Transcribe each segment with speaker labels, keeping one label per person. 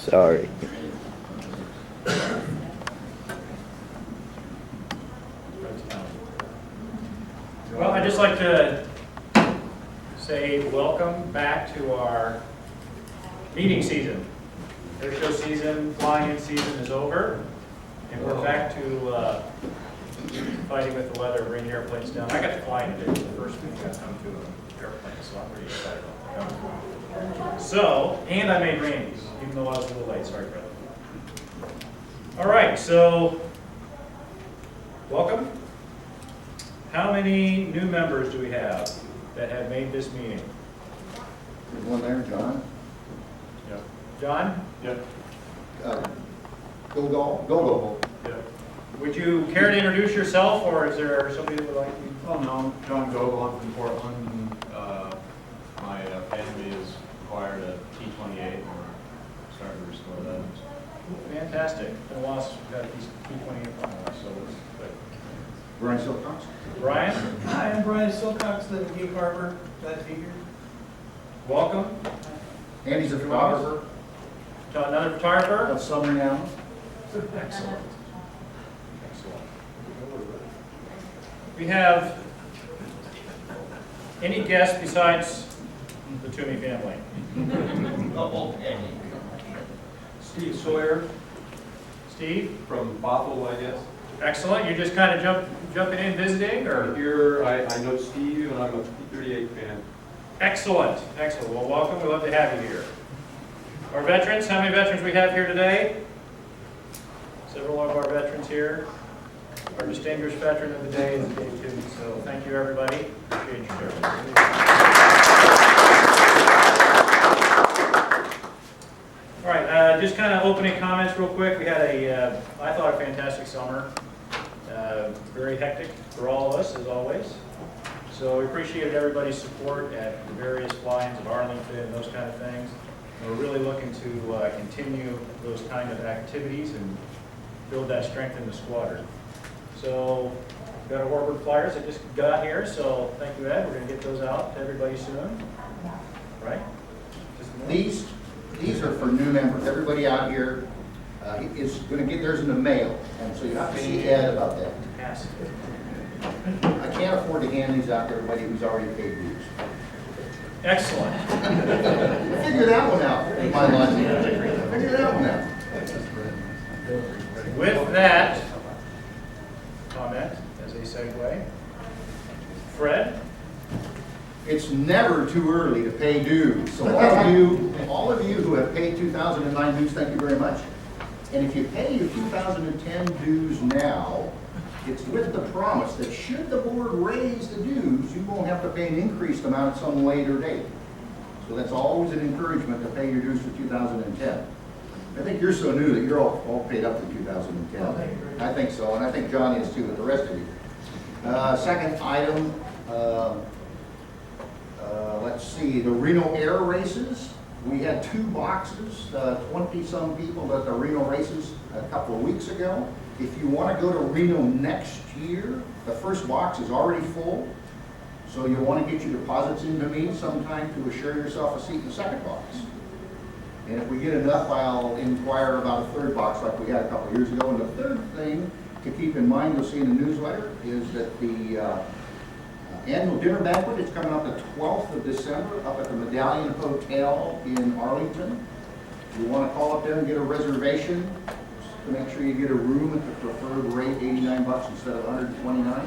Speaker 1: Sorry.
Speaker 2: Well, I'd just like to say welcome back to our meeting season. Air show season, flying-in season is over, and we're back to fighting with the weather, bringing airplanes down. I got to fly today, the first week I come to an airplane, so I'm pretty excited about that. So, and I made Randy's, even though I was a little late. Sorry, brother. All right, so welcome. How many new members do we have that have made this meeting?
Speaker 3: There's one there, John.
Speaker 2: Yep. John?
Speaker 4: Yep.
Speaker 3: Go.
Speaker 4: Yep.
Speaker 2: Would you care to introduce yourself, or is there somebody that would like to?
Speaker 4: Oh, no, I'm John Gogol. I'm from Portland. My family has acquired a T-28 and we're starting to restore that.
Speaker 2: Fantastic. Been a while since we've got these T-28 finalists, so it's good.
Speaker 3: Brian Silcox.
Speaker 2: Brian,
Speaker 5: Hi, I'm Brian Silcox, the Gig Harbor, glad to be here.
Speaker 2: welcome.
Speaker 3: Andy's a photographer.
Speaker 2: John, another photographer?
Speaker 3: Of some renown.
Speaker 2: Excellent. Excellent. We have any guests besides the Toomey family?
Speaker 4: Steve Sawyer
Speaker 2: Steve?
Speaker 4: from Bothell, I guess.
Speaker 2: Excellent. You're just kind of jumping in, visiting, or?
Speaker 4: Here, I know Steve and I'm a T-38 fan.
Speaker 2: Excellent. Excellent. Well, welcome. We'd love to have you here. Our veterans, how many veterans we have here today? Several of our veterans here. Our distinguished veteran of the day is Dave Toomey. So thank you, everybody. Appreciate your service. All right, just kind of opening comments real quick. We had I thought, a fantastic summer. Very hectic for all of us, as always. So we appreciated everybody's support at the various fly-ins at Arlington and those kind of things. And we're really looking to continue those kind of activities and build that strength in the squadron. So we've got our Warbird flyers that just got here, so thank you, Ed. We're going to get those out to everybody soon. Right?
Speaker 3: These are for new members. Everybody out here is going to get theirs in the mail, and so you have to see Ed about that.
Speaker 2: Yes.
Speaker 3: I can't afford to hand these out to everybody who's already paid dues.
Speaker 2: Excellent.
Speaker 3: Figure that one out. My logic. Figure that one out.
Speaker 2: With that comment as a segue, Fred?
Speaker 3: It's never too early to pay dues. So all of you who have paid 2009 dues, thank you very much. And if you pay your 2010 dues now, it's with the promise that should the board raise the dues, you won't have to pay an increased amount at some later date. So that's always an encouragement to pay your dues for 2010. I think you're so new that you're all paid up to 2010. I think so, and I think John is too, with the rest of you. Second item, let's see, the Reno Air Races. We had 2 boxes, 20-some people at the Reno races a couple of weeks ago. If you want to go to Reno next year, the first box is already full. So you'll want to get your deposits into me sometime to assure yourself a seat in the second box. And if we get enough, I'll inquire about a third box like we had a couple of years ago. And the third thing to keep in mind, you'll see in the newsletter, is that the annual dinner banquet is coming up the 12th of December up at the Medallion Hotel in Arlington. You want to call up there and get a reservation to make sure you get a room at the preferred rate, $89 instead of $129.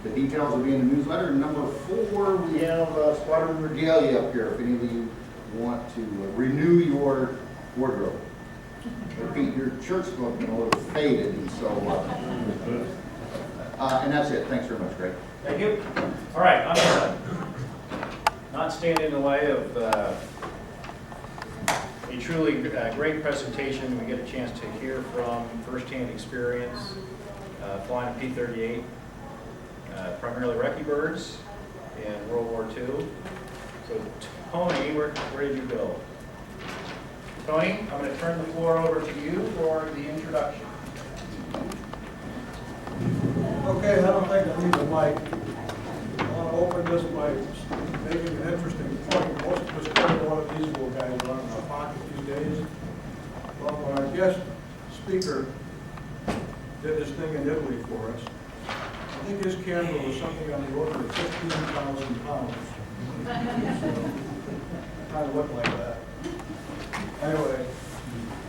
Speaker 3: The details will be in the newsletter. Number 4, we have Squadron Regalia up here if any of you want to renew your wardrobe. But Pete, your shirt's looking a little faded, and so, and that's it. Thanks very much, Greg.
Speaker 2: Thank you. All right, I'm going to not stand in the way of a truly great presentation. We get a chance to hear from firsthand experience flying a P-38, primarily recce birds in World War II. So Tony, where did you go? Tony, I'm going to turn the floor over to you for the introduction.
Speaker 5: Okay, I don't think I need the mic. I want to open this by making an interesting point. Most of us carry one of these little guys around in our pocket these days. guest speaker did this thing in Italy for us. I think his camera was something on the order of 15,000 pounds. Kind of looked like that. Anyway,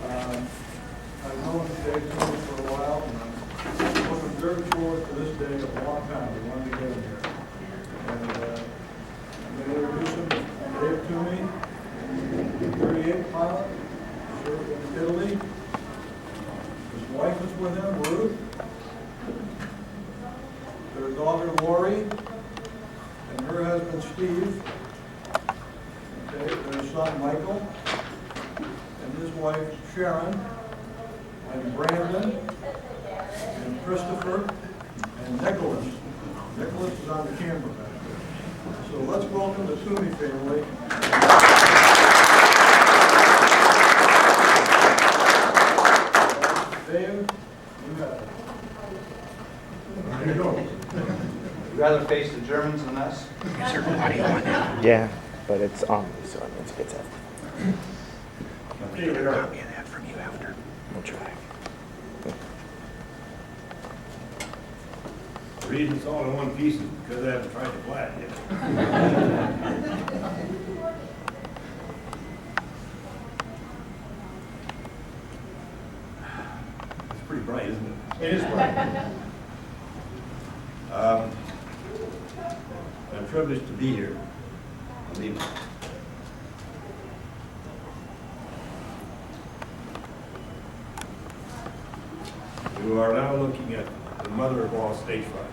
Speaker 5: I've known Dave Toomey for a while, and I'm looking very forward to this day a long time. We wanted to get him here. And I'm going to introduce him. Dave Toomey, 38 pilot, served in Italy. His wife is with him, Ruth. Their daughter, Lori, and her husband, Steve. Okay, their son, Michael, and his wife, Sharon, and Brandon, and Christopher, and Nicholas. Nicholas is on the camera back there. So let's welcome the Toomey family. Dave, you got it. There you go.
Speaker 1: You'd rather face the Germans than us?
Speaker 6: Yeah, but it's on, so it's up.
Speaker 2: Here we are.
Speaker 6: Copy of that from you after. We'll try.
Speaker 7: The reason it's all in one piece is because I haven't tried to fly it yet. It's pretty bright, isn't it?
Speaker 2: It is bright.
Speaker 7: I'm privileged to be here. Believe me. You are now looking at the mother of all stage fright.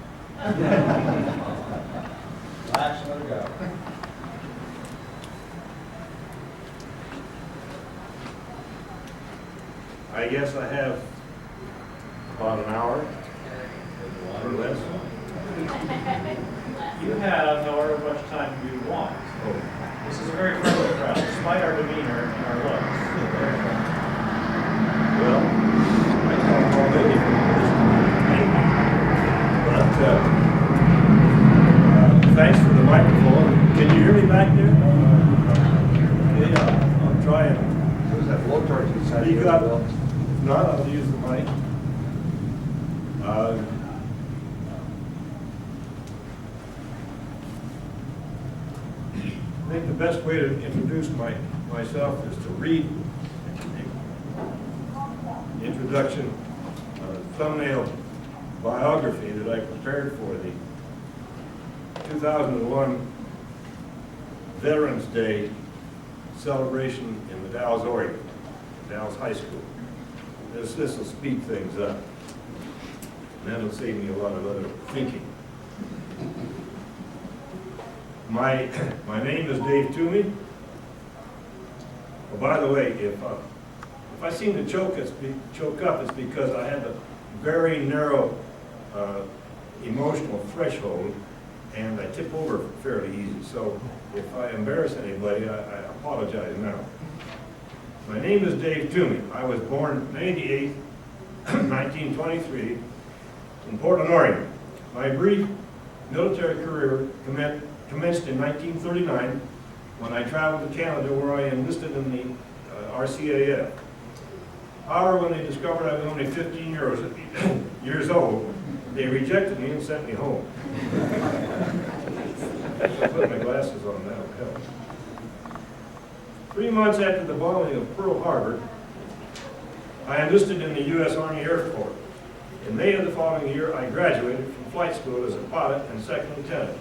Speaker 1: Relax, let her go.
Speaker 7: I guess I have about an hour or less.
Speaker 2: You have however much time you want.
Speaker 7: Oh,
Speaker 2: This is a very friendly crowd, despite our demeanor and our looks. Very friendly.
Speaker 7: well, I talk all day but thanks for the microphone. Can you hear me back there? Yeah, I'm trying.
Speaker 1: Who's that blowtorch inside
Speaker 7: Speak
Speaker 1: here?
Speaker 7: up.
Speaker 1: Bill?
Speaker 7: If not, I'll use the mic. I think the best way to introduce myself is to read the introduction, thumbnail biography that I prepared for the 2001 Veterans Day celebration in the Dalles, Oregon, Dalles High School. This will speed things up, and that'll save me a lot of other thinking. My name is Dave Toomey. Oh, by the way, if I seem to choke up, it's because I have a very narrow emotional threshold, and I tip over fairly easy. So if I embarrass anybody, I apologize now. My name is Dave Toomey. I was born May the 8th, 1923, in Portland, Oregon. My brief military career commenced in 1939 when I traveled to Canada, where I enlisted in the RCAF. However, when they discovered I was only 15 years old, they rejected me and sent me home. I'll put my glasses on, that'll help. 3 months after the bombing of Pearl Harbor, I enlisted in the U.S. Army Air Force. In May of the following year, I graduated from flight school as a pilot and second lieutenant.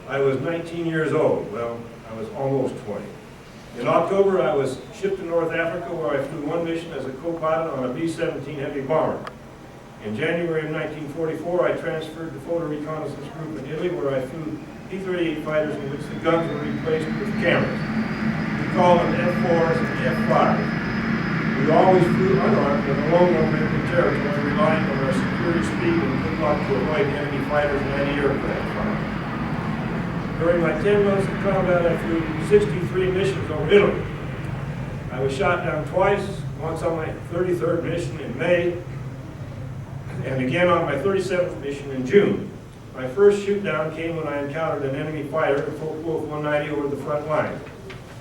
Speaker 7: I was 19 years old. Well, I was almost 20. In October, I was shipped to North Africa, where I flew one mission as a co-pilot on a B-17 heavy bomber. In January of 1944, I transferred to Photo Reconnaissance Group in Italy, where I flew P-38 fighters in which the guns were replaced with cameras. We call them F-4s and F-5s. We always flew unarmed and alone on enemy territory, relying on our superior speed and good luck to avoid enemy fighters and anti-aircraft fire. During my 10 months of combat, I flew 63 missions over Italy. I was shot down twice, once on my 33rd mission in May, and again on my 37th mission in June. My first shoot down came when I encountered an enemy fighter at Focke-Wulf 190 over the front line.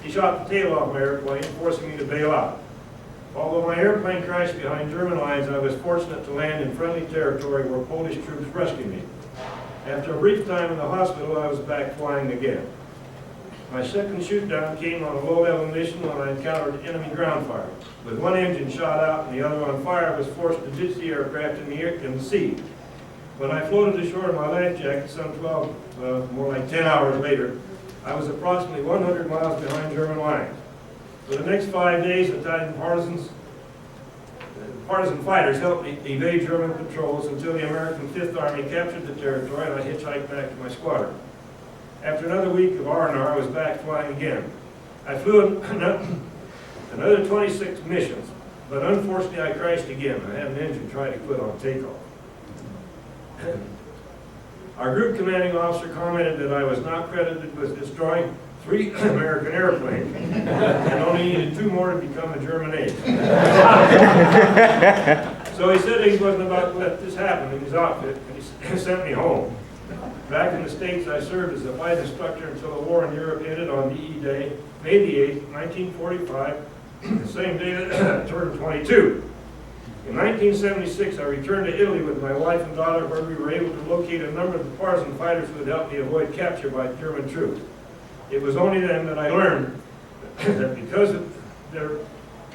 Speaker 7: He shot the tail off my airplane, forcing me to bail out. Although my airplane crashed behind German lines, I was fortunate to land in friendly territory where Polish troops rescued me. After a brief time in the hospital, I was back flying again. My second shoot down came on a low-level mission when I encountered enemy ground fire. With one engine shot out and the other on fire, I was forced to ditch the aircraft in the sea. When I floated ashore in my life jacket some 10 hours later, I was approximately 100 miles behind German lines. For the next 5 days, Italian partisan fighters helped me evade German patrols until the American 5th Army captured the territory and I hitchhiked back to my squadron. After another week of R&R, I was back flying again. I flew another 26 missions, but unfortunately I crashed again. I had an engine try to quit on takeoff. Our group commanding officer commented that I was not credited with destroying 3 American airplanes and only needed 2 more to become a German ace. So he said he wasn't about to let this happen in his outfit, and he sent me home. Back in the States, I served as a flight instructor until the war in Europe ended on VE Day, May the 8th, 1945, the same day that I turned 22. In 1976, I returned to Italy with my wife and daughter, where we were able to locate a number of the partisan fighters who had helped me avoid capture by German troops. It was only then that I learned that because of their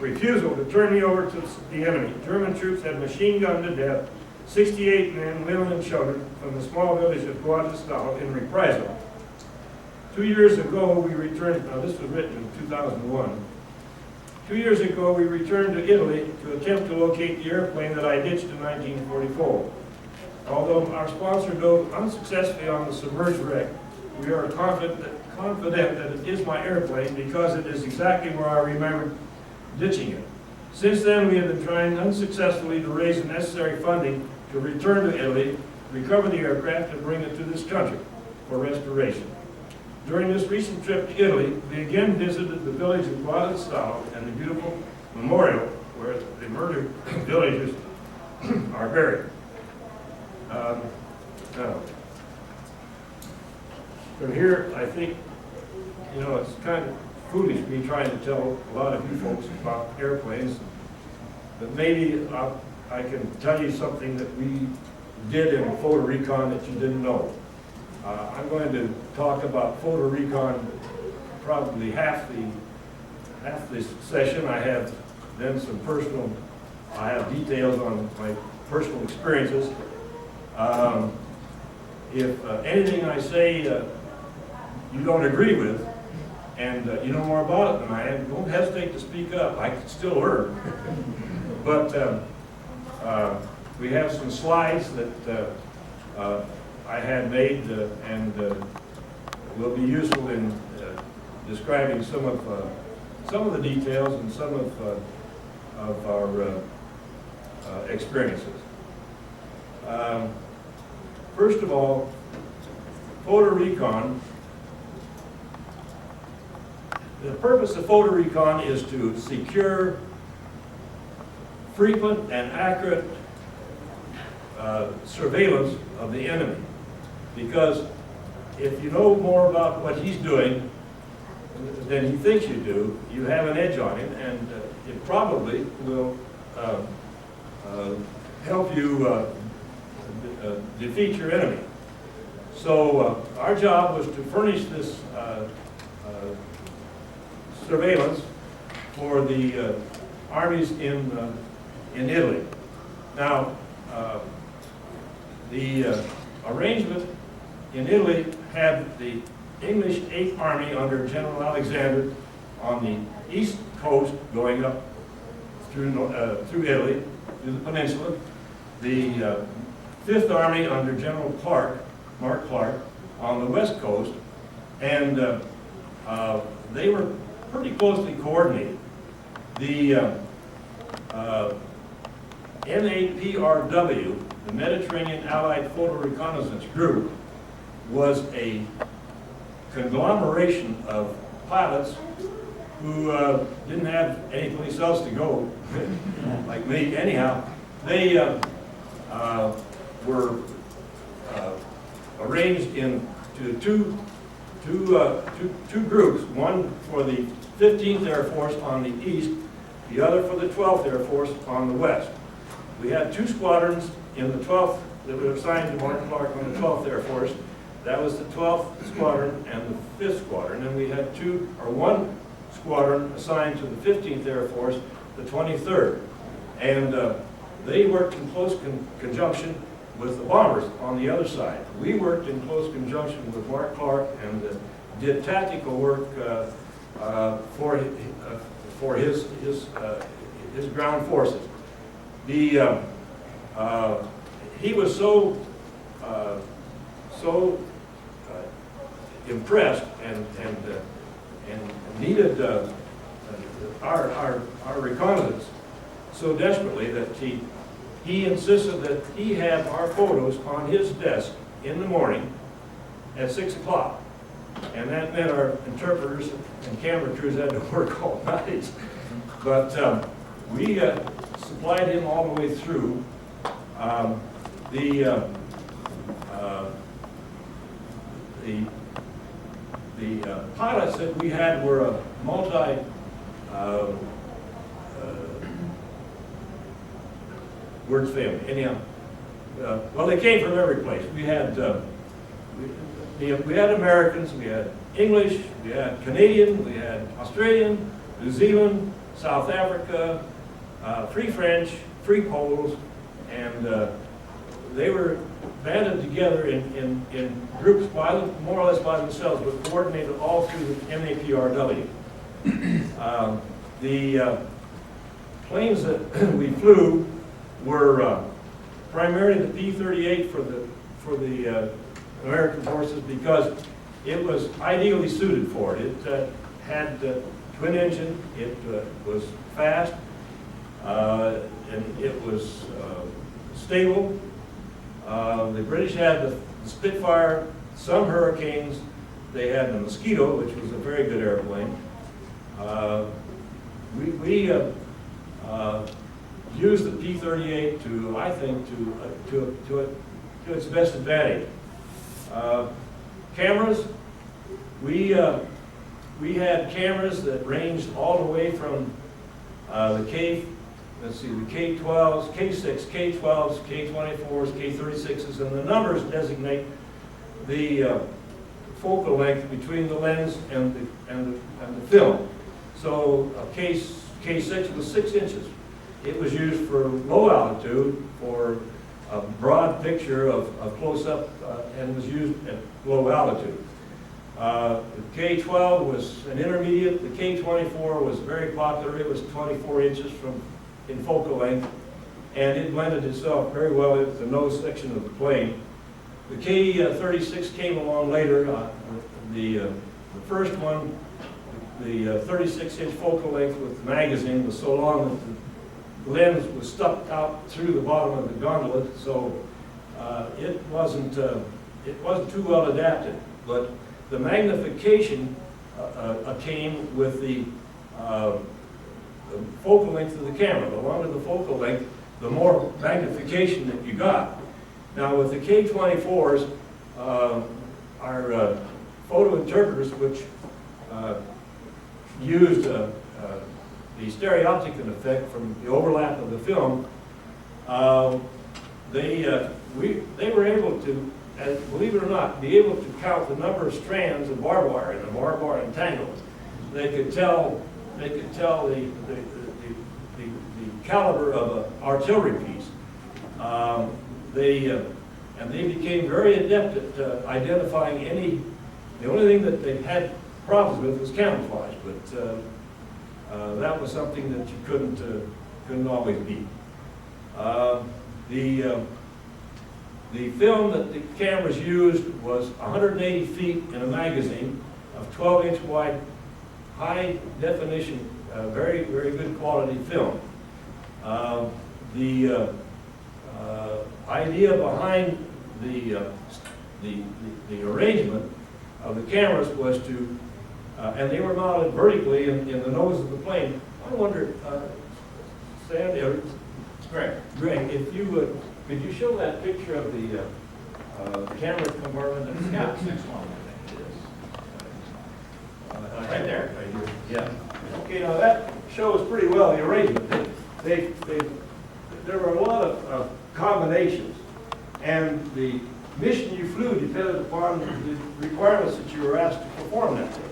Speaker 7: refusal to turn me over to the enemy, German troops had machine gunned to death 68 men, women, and children from the small village of Guadalajara in reprisal. 2 years ago, we returned, now this was written in 2001, 2 years ago, we returned to Italy to attempt to locate the airplane that I ditched in 1944. Although our sponsor dove unsuccessfully on the submerged wreck, we are confident that it is my airplane because it is exactly where I remember ditching it. Since then, we have been trying unsuccessfully to raise the necessary funding to return to Italy, recover the aircraft, and bring it to this country for restoration. During this recent trip to Italy, we again visited the village of Guadalajara and the beautiful memorial where the murdered villagers are buried. Now, from here, I think, it's kind of foolish me trying to tell a lot of you folks about airplanes, but maybe I can tell you something that we did in photo recon that you didn't know. I'm going to talk about photo recon probably half this session. I have then I have details on my personal experiences. If anything I say you don't agree with, and you know more about it than I am, don't hesitate to speak up. I can still learn. But we have some slides that I had made and will be useful in describing some of the details and some of our experiences. First of all, photo recon. The purpose of photo recon is to secure frequent and accurate surveillance of the enemy. Because if you know more about what he's doing than he thinks you do, you have an edge on him, and it probably will help you defeat your enemy. So our job was to furnish this surveillance for the armies in Italy. Now, the arrangement in Italy had the English 8th Army under General Alexander on the east coast going up through Italy, through the peninsula. The 5th Army under General Mark Clark, on the west coast, and they were pretty closely coordinated. The MAPRW, the Mediterranean Allied Photo Reconnaissance Group, was a conglomeration of pilots who didn't have any place else to go, like me anyhow. They were arranged into two groups, one for the 15th Air Force on the east the other for the 12th Air Force on the west. We had 2 squadrons in the 12th that were assigned to Martin Clark on the 12th Air Force. That was the 12th Squadron and the 5th Squadron. And we had 1 squadron assigned to the 15th Air Force, the 23rd. And they worked in close conjunction with the bombers on the other side. We worked in close conjunction with Mark Clark and did tactical work for his ground forces. He was so impressed and needed our reconnaissance so desperately that he insisted that he have our photos on his desk in the morning at 6 o'clock. And that meant our interpreters and camera crews had to work all night. But we supplied him all the way through. The pilots that we had were a multi words family. Anyhow, well, they came from every place. We had Americans, we had English, we had Canadian, we had Australian, New Zealand, South Africa, Free French, Free Poles, and they were banded together in groups more or less by themselves, but coordinated all through the MAPRW. The planes that we flew were primarily the P-38 for the American forces because it was ideally suited for it. It had twin engine, it was fast, and it was stable. The British had the Spitfire, some Hurricanes. They had the Mosquito, which was a very good airplane. We used the P-38 to, I think, to its best advantage. Cameras, we had cameras that ranged all the way from the K-12s, K-6, K-12s, K-24s, K-36s, and the numbers designate the focal length between the lens and the film. So a K-6 was 6 inches. It was used for low altitude, for a broad picture of close-up, and was used at low altitude. The K-12 was an intermediate. The K-24 was very popular. It was 24 inches in focal length, and it blended itself very well into the nose section of the plane. The K-36 came along later. The first one, the 36-inch focal length with the magazine was so long that the lens was stuck out through the bottom of the gondola, so it wasn't too well adapted. But the magnification came with the focal length of the camera. The longer the focal length, the more magnification that you got. Now with the K-24s, our photo interpreters, which used the stereoptic effect from the overlap of the film, they were able to, believe it or not, be able to count the number of strands of barbed wire in a barbed wire entangled. They could tell the caliber of an artillery piece. And they became very adept at identifying any. The only thing that they had problems with was camouflage, but that was something that you couldn't always beat. The film that the cameras used was 180 feet in a magazine of 12-inch wide, high definition, very, very good quality film. The idea behind the arrangement of the cameras was to, and they were mounted vertically in the nose of the plane. I wonder, Sandy, or Greg, if you would, could you show that picture of the camera compartment?
Speaker 2: Yeah, next one, I think it is. Right there.
Speaker 7: Right here. Yeah. Okay, now that shows pretty well the arrangement. There were a lot of combinations, and the mission you flew depended upon the requirements that you were asked to perform that day.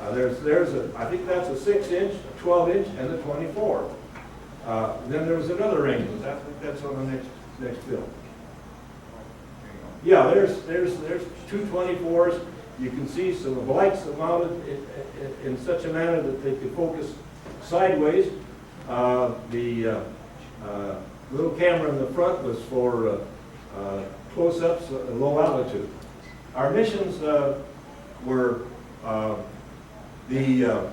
Speaker 7: I think that's a 6-inch, a 12-inch, and a 24. Then there was another arrangement. I think that's on the next film. Yeah, there's two 24s. You can see some of the lights are mounted in such a manner that they could focus sideways. The little camera in the front was for close-ups at low altitude. Our missions were the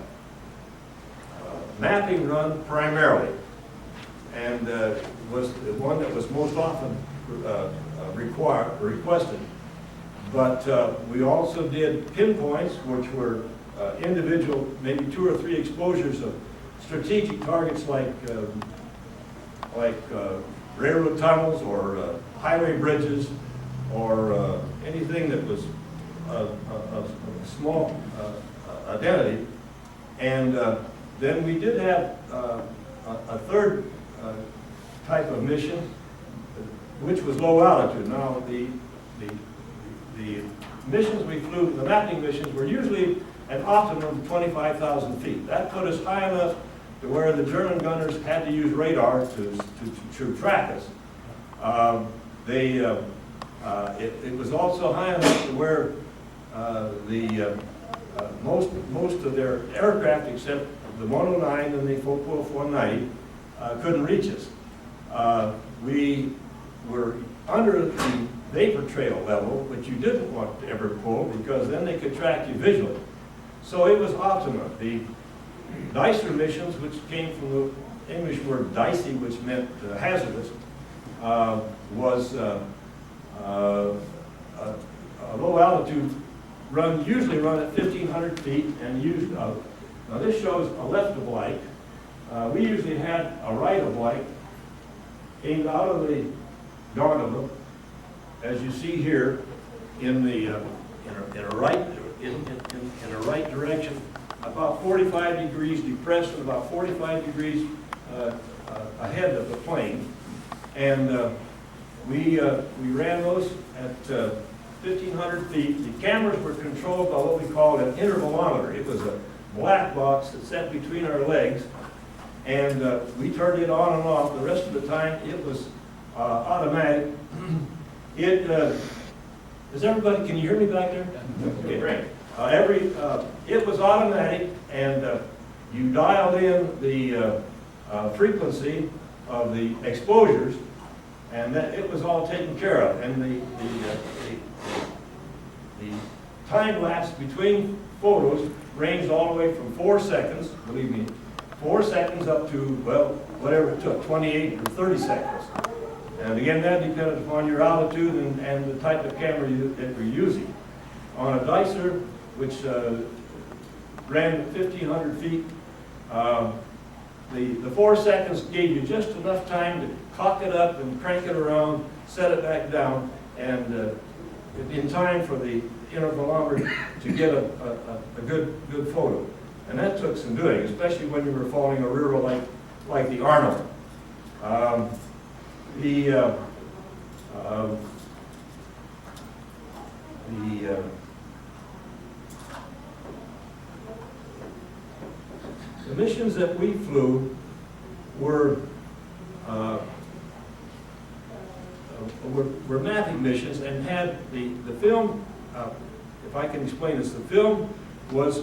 Speaker 7: mapping run primarily, and was the one that was most often requested. But we also did pinpoints, which were individual, maybe 2 or 3 exposures of strategic targets like railroad tunnels or highway bridges or anything that was of small identity. And then we did have a third type of mission, which was low altitude. Now, the missions we flew, the mapping missions, were usually an optimum of 25,000 feet. That put us high enough to where the German gunners had to use radar to track us. It was also high enough to where most of their aircraft, except the 109 and the Focke-Wulf 190, couldn't reach us. We were under the vapor trail level, which you didn't want to ever pull because then they could track you visually. So it was optimum. The dicer missions, which came from the English word dicey, which meant hazardous, was a low altitude run, usually run at 1,500 feet, and used. Now this shows a left oblique. We usually had a right oblique aimed out of the gondola, as you see here, in a right direction, about 45 degrees depressed and about 45 degrees ahead of the plane. And we ran those at 1,500 feet. The cameras were controlled by what we called an intervalometer. It was a black box that sat between our legs, and we turned it on and off. The rest of the time it was automatic. Is everybody, can you hear me back there? Okay, great. It was automatic, and you dialed in the frequency of the exposures, and that it was all taken care of. And the time lapse between photos ranged all the way from 4 seconds, believe me, 4 seconds up to, well, whatever it took, 28 or 30 seconds. And again, that depended upon your altitude and the type of camera that you're using. On a dicer, which ran at 1,500 feet, the 4 seconds gave you just enough time to cock it up and crank it around, set it back down, and in time for the intervalometer to get a good photo. And that took some doing, especially when you were following a river like the Arnold. The missions that we flew were mapping missions, and had the film, if I can explain this, the film was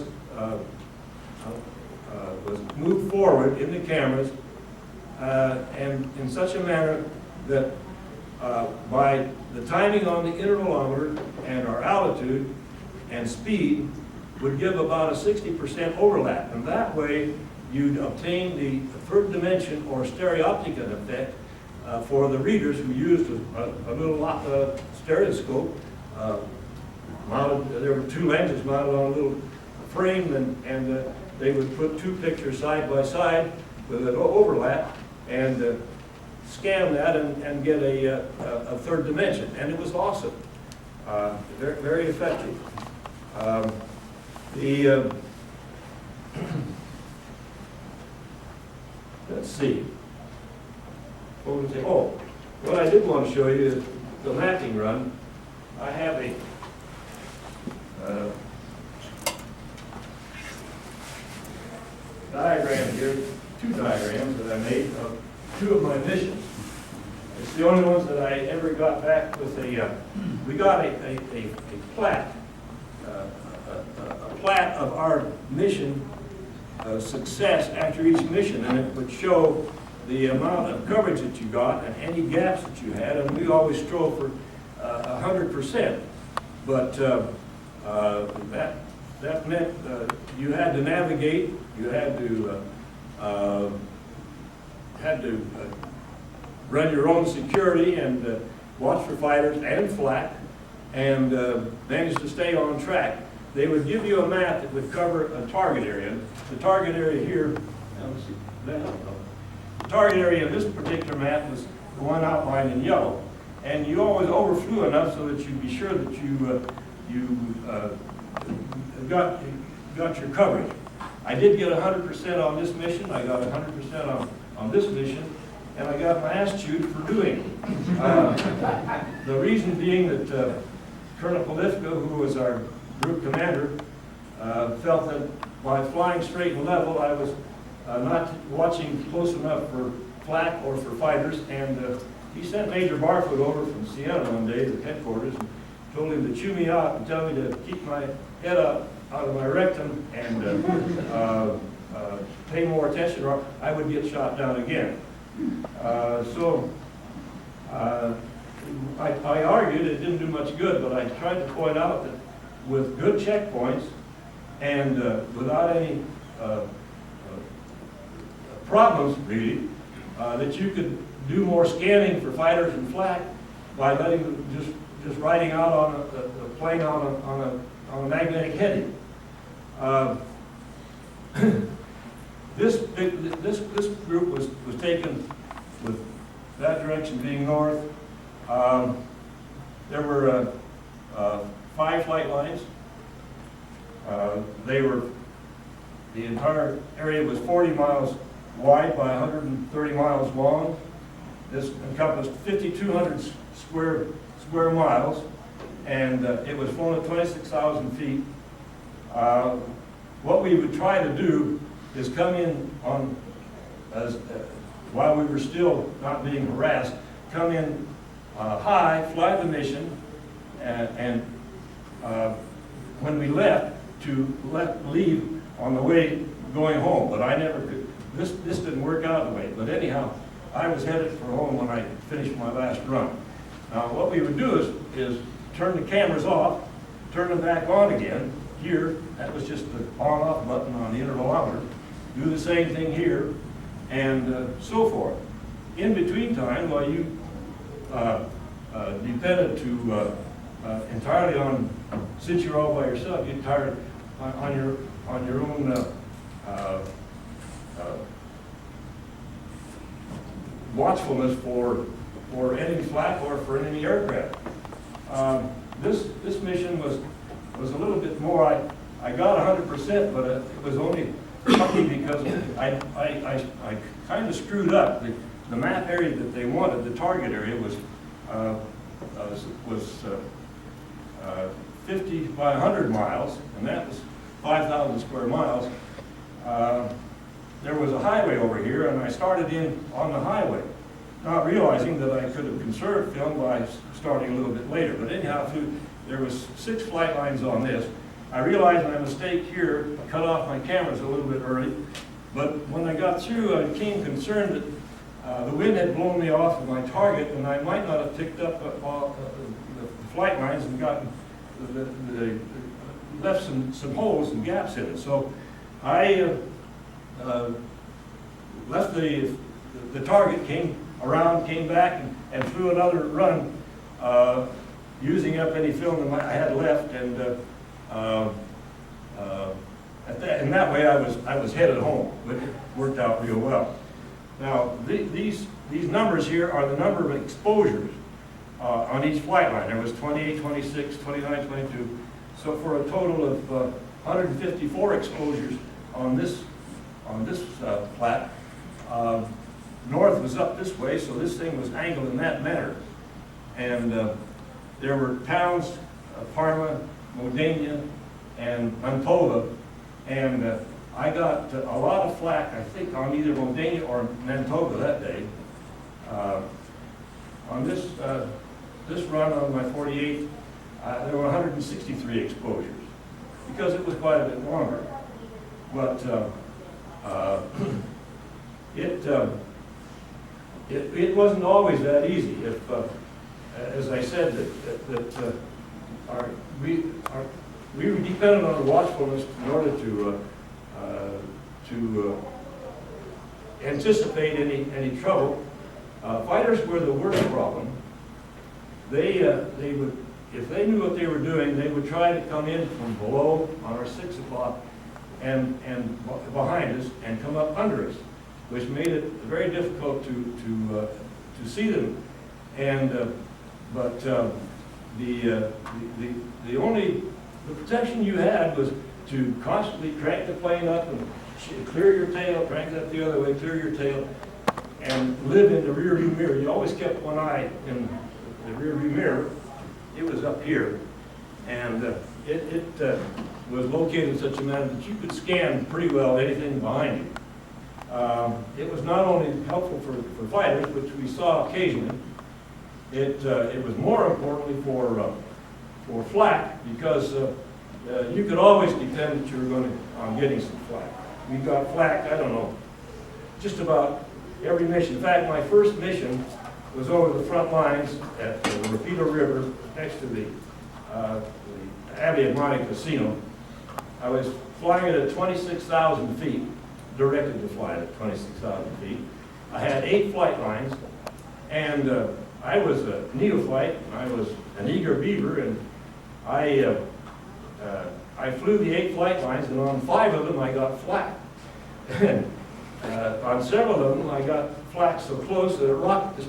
Speaker 7: moved forward in the cameras and in such a manner that by the timing on the intervalometer and our altitude and speed would give about a 60% overlap. And that way you'd obtain the third dimension or stereoptic effect for the readers who used a little stereoscope mounted. There were 2 lenses mounted on a little frame, and they would put 2 pictures side by side with an overlap and scan that and get a third dimension. And it was awesome. Very, very effective. let's see. Oh, what I did want to show you is the mapping run. I have a diagram here, two diagrams that I made of two of my missions. It's the only ones that I ever got back with a, we got a plat, a plat of our mission success after each mission, and it would show the amount of coverage that you got and any gaps that you had, and we always strove for 100%. But that meant you had to navigate, you had to run your own security and watch for fighters and flak, and manage to stay on track. They would give you a map that would cover a target area. The target area here, let's see, the target area of this particular map was the one outlined in yellow. And you always overflew enough so that you'd be sure that you got your coverage. I did get 100% on this mission. I got 100% on this mission, and I got my ass chewed for doing it. The reason being that Colonel Polifka, who was our group commander, felt that by flying straight and level, I was not watching close enough for flak or for fighters, and he sent Major Barfoot over from Siena one day to headquarters and told him to chew me out and tell me to keep my head up out of my rectum and pay more attention or I would get shot down again. So I argued it didn't do much good, but I tried to point out that with good checkpoints and without any problems, really, that you could do more scanning for fighters and flak by letting them just riding out on a plane on a magnetic heading. This group was taken with that direction being north. There were 5 flight lines. The entire area was 40 miles wide by 130 miles long. This encompassed 5,200 square miles, and it was flown at 26,000 feet. What we would try to do is come in on, while we were still not being harassed, come in high, fly the mission, and when we left, to leave on the way going home. But I never could, this didn't work out the way. But anyhow, I was headed for home when I finished my last run. Now what we would do is turn the cameras off, turn them back on again. Here, that was just the on-off button on the intervalometer. Do the same thing here, and so forth. In between time, while you depended to entirely on, since you're all by yourself, you entirely on your own watchfulness for enemy flak or for enemy aircraft. This mission was a little bit more. I got 100%, but it was only lucky because I kind of screwed up. The map area that they wanted, the target area, was 50 by 100 miles, and that was 5,000 square miles. There was a highway over here, and I started in on the highway, not realizing that I could have conserved film by starting a little bit later. But anyhow, there was 6 flight lines on this. I realized my mistake here, I cut off my cameras a little bit early, but when I got through, I became concerned that the wind had blown me off of my target, and I might not have picked up the flight lines and gotten left some holes and gaps in it. So I left the target, came back and flew another run, using up any film that I had left, and in that way I was headed home, which worked out real well. Now these numbers here are the number of exposures on each flight line. There was 28, 26, 29, 22. So for a total of 154 exposures on this flat, North was up this way, so this thing was angled in that manner. And there were towns, Parma, Modena, and Mantova, and I got a lot of flack, I think, on either Modena or Mantova that day. On this run on my 48, there were 163 exposures, because it was quite a bit longer. But it wasn't always that easy. If, as I said, we were dependent on watchfulness in order to anticipate any trouble. Fighters were the worst problem. They would, if they knew what they were doing, they would try to come in from below on our 6 o'clock and behind us and come up under us, which made it very difficult to see them. And but the protection you had was to constantly crank the plane up and clear your tail, crank it up the other way, clear your tail, and live in the rear view mirror. You always kept one eye in the rear view mirror. It was up here, and it was located in such a manner that you could scan pretty well anything behind you. It was not only helpful for fighters, which we saw occasionally. It was more importantly for flak, because you could always depend that you were going on getting some flak. We got flak, I don't know, just about every mission. In fact, my first mission was over the front lines at the Rapido River next to the Abbey of Monte Cassino. I was flying it at 26,000 feet, directed to fly it at 26,000 feet. I had 8 flight lines, and I was a neophyte. I was an eager beaver, and I flew the 8 flight lines, and on 5 of them I got flak. And on several of them I got flak so close that it rocked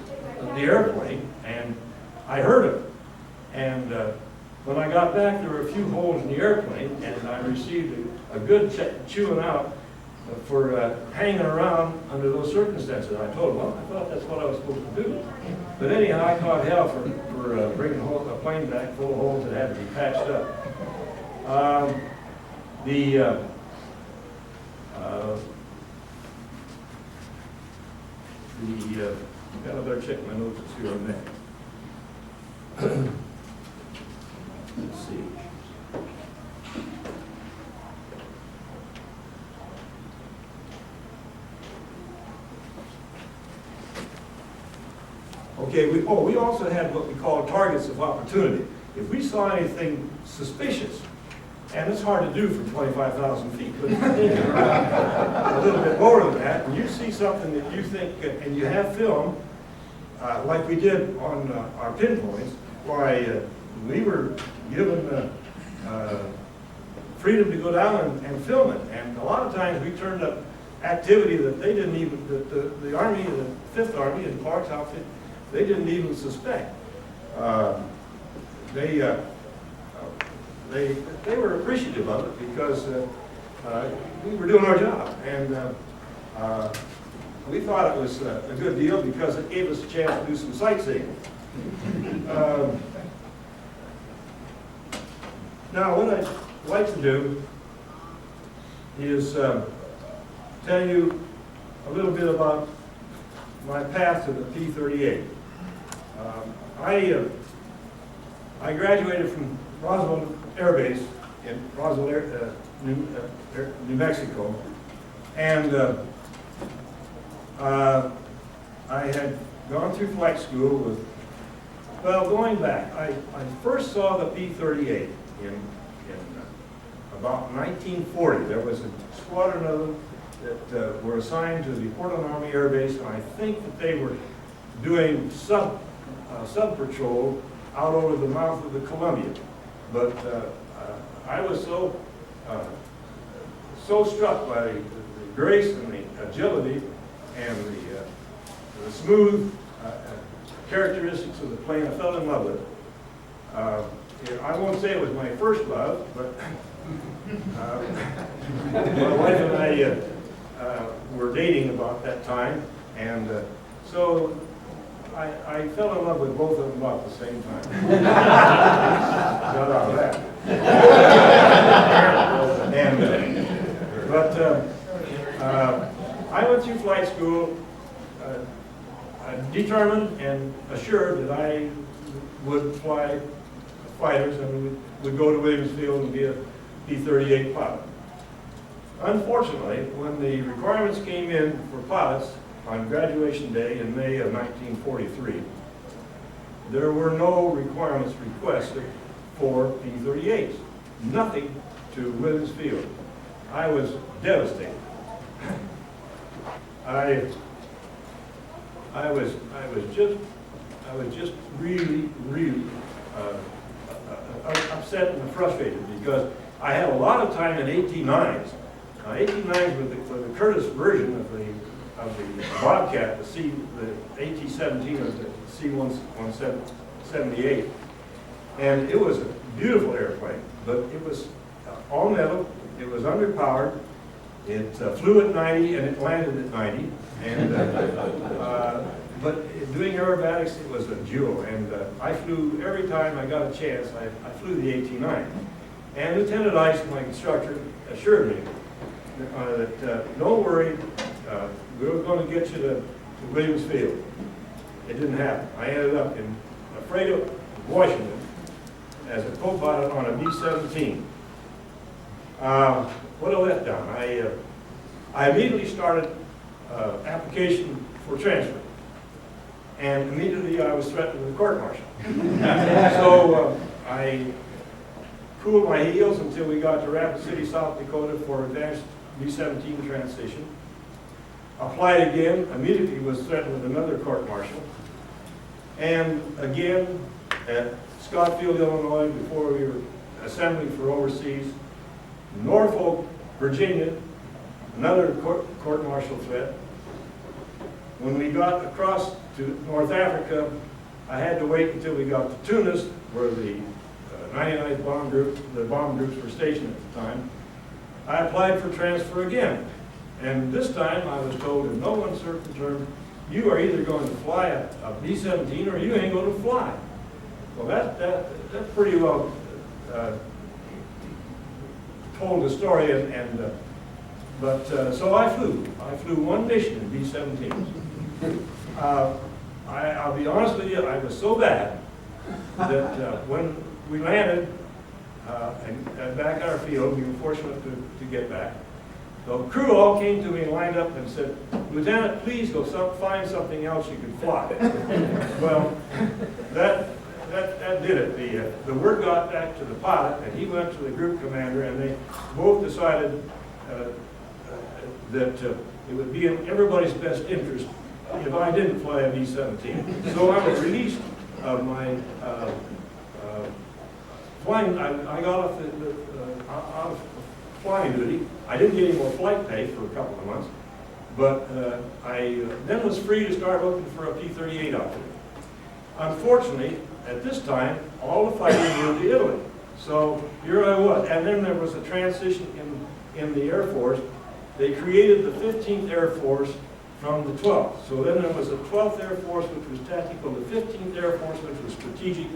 Speaker 7: the airplane, and I heard it. And when I got back, there were a few holes in the airplane, and I received a good chewing out for hanging around under those circumstances. I told him, well, I thought that's what I was supposed to do. But anyhow, I caught hell for bringing a plane back full of holes that had to be patched up. I better check my notes and see where I'm at. Let's see. Okay, we also had what we call targets of opportunity. If we saw anything suspicious, and it's hard to do from 25,000 feet, but a little bit lower than that, and you see something that you think, and you have film, like we did on our pinpoints, why we were given freedom to go down and film it. And a lot of times we turned up activity that they didn't even, the Army, the 5th Army and Clark's outfit, they didn't even suspect. They were appreciative of it because we were doing our job, and we thought it was a good deal because it gave us a chance to do some sightseeing. Now, what I'd like to do is tell you a little bit about my path to the P-38. I graduated from Roswell Air Base in Roswell, New Mexico, and I had gone through flight school with, well, going back, I first saw the P-38 in about 1940. There was a squadron of them that were assigned to the Portland Army Air Base, and I think that they were doing sub patrol out over the mouth of the Columbia. But I was so struck by the grace and the agility and the smooth characteristics of the plane. I fell in love with it. I won't say it was my first love, but my wife and I were dating about that time, and so I fell in love with both of them about the same time. Got out of that. I went through flight school determined and assured that I would fly fighters and would go to Williams Field and be a P-38 pilot. Unfortunately, when the requirements came in for pilots on graduation day in May of 1943, there were no requirements requested for P-38s. Nothing to Williams Field. I was devastated. I was just really upset and frustrated because I had a lot of time in 18-9s. 18-9s were the Curtiss version of the Bobcat, the AT-17 or the C-178, and it was a beautiful airplane, but it was all metal. It was underpowered. It flew at 90 and it landed at 90, and but doing aerobatics, it was a jewel, and I flew every time I got a chance. I flew the AT-9, and Lieutenant Ice, my instructor, assured me that don't worry, we were going to get you to Williams Field. It didn't happen. I ended up in Fredo, Washington, as a co-pilot on a B-17. What a letdown. I immediately started application for transfer. And immediately I was threatened with a court-martial. So I cooled my heels until we got to Rapid City, South Dakota for advanced B-17 transition. Applied again, immediately was threatened with another court-martial. And again, at Scottsfield, Illinois, before we were assembling for overseas, Norfolk, Virginia, another court-martial threat. When we got across to North Africa, I had to wait until we got to Tunis, where the 99th Bomb Group, the bomb groups were stationed at the time. I applied for transfer again, and this time I was told in no uncertain terms, you are either going to fly a B-17 or you ain't going to fly. Well, that's pretty well told the story, so I flew. I flew one mission in B-17s. I'll be honest with you, I was so bad that when we landed and back at our field, we were fortunate to get back. The crew all came to me and lined up and said, Lieutenant, please go find something else you can fly. Well, that did it. The word got back to the pilot, and he went to the group commander, and they both decided that it would be in everybody's best interest if I didn't fly a B-17. So I was released of my flying. I got off out of flying duty. I didn't get any more flight pay for a couple of months, but I then was free to start looking for a P-38 outfit. Unfortunately, at this time, all the fighting moved to Italy. So here I was, and then there was a transition in the Air Force. They created the 15th Air Force from the 12th. So then there was a 12th Air Force, which was tactical, the 15th Air Force, which was strategic.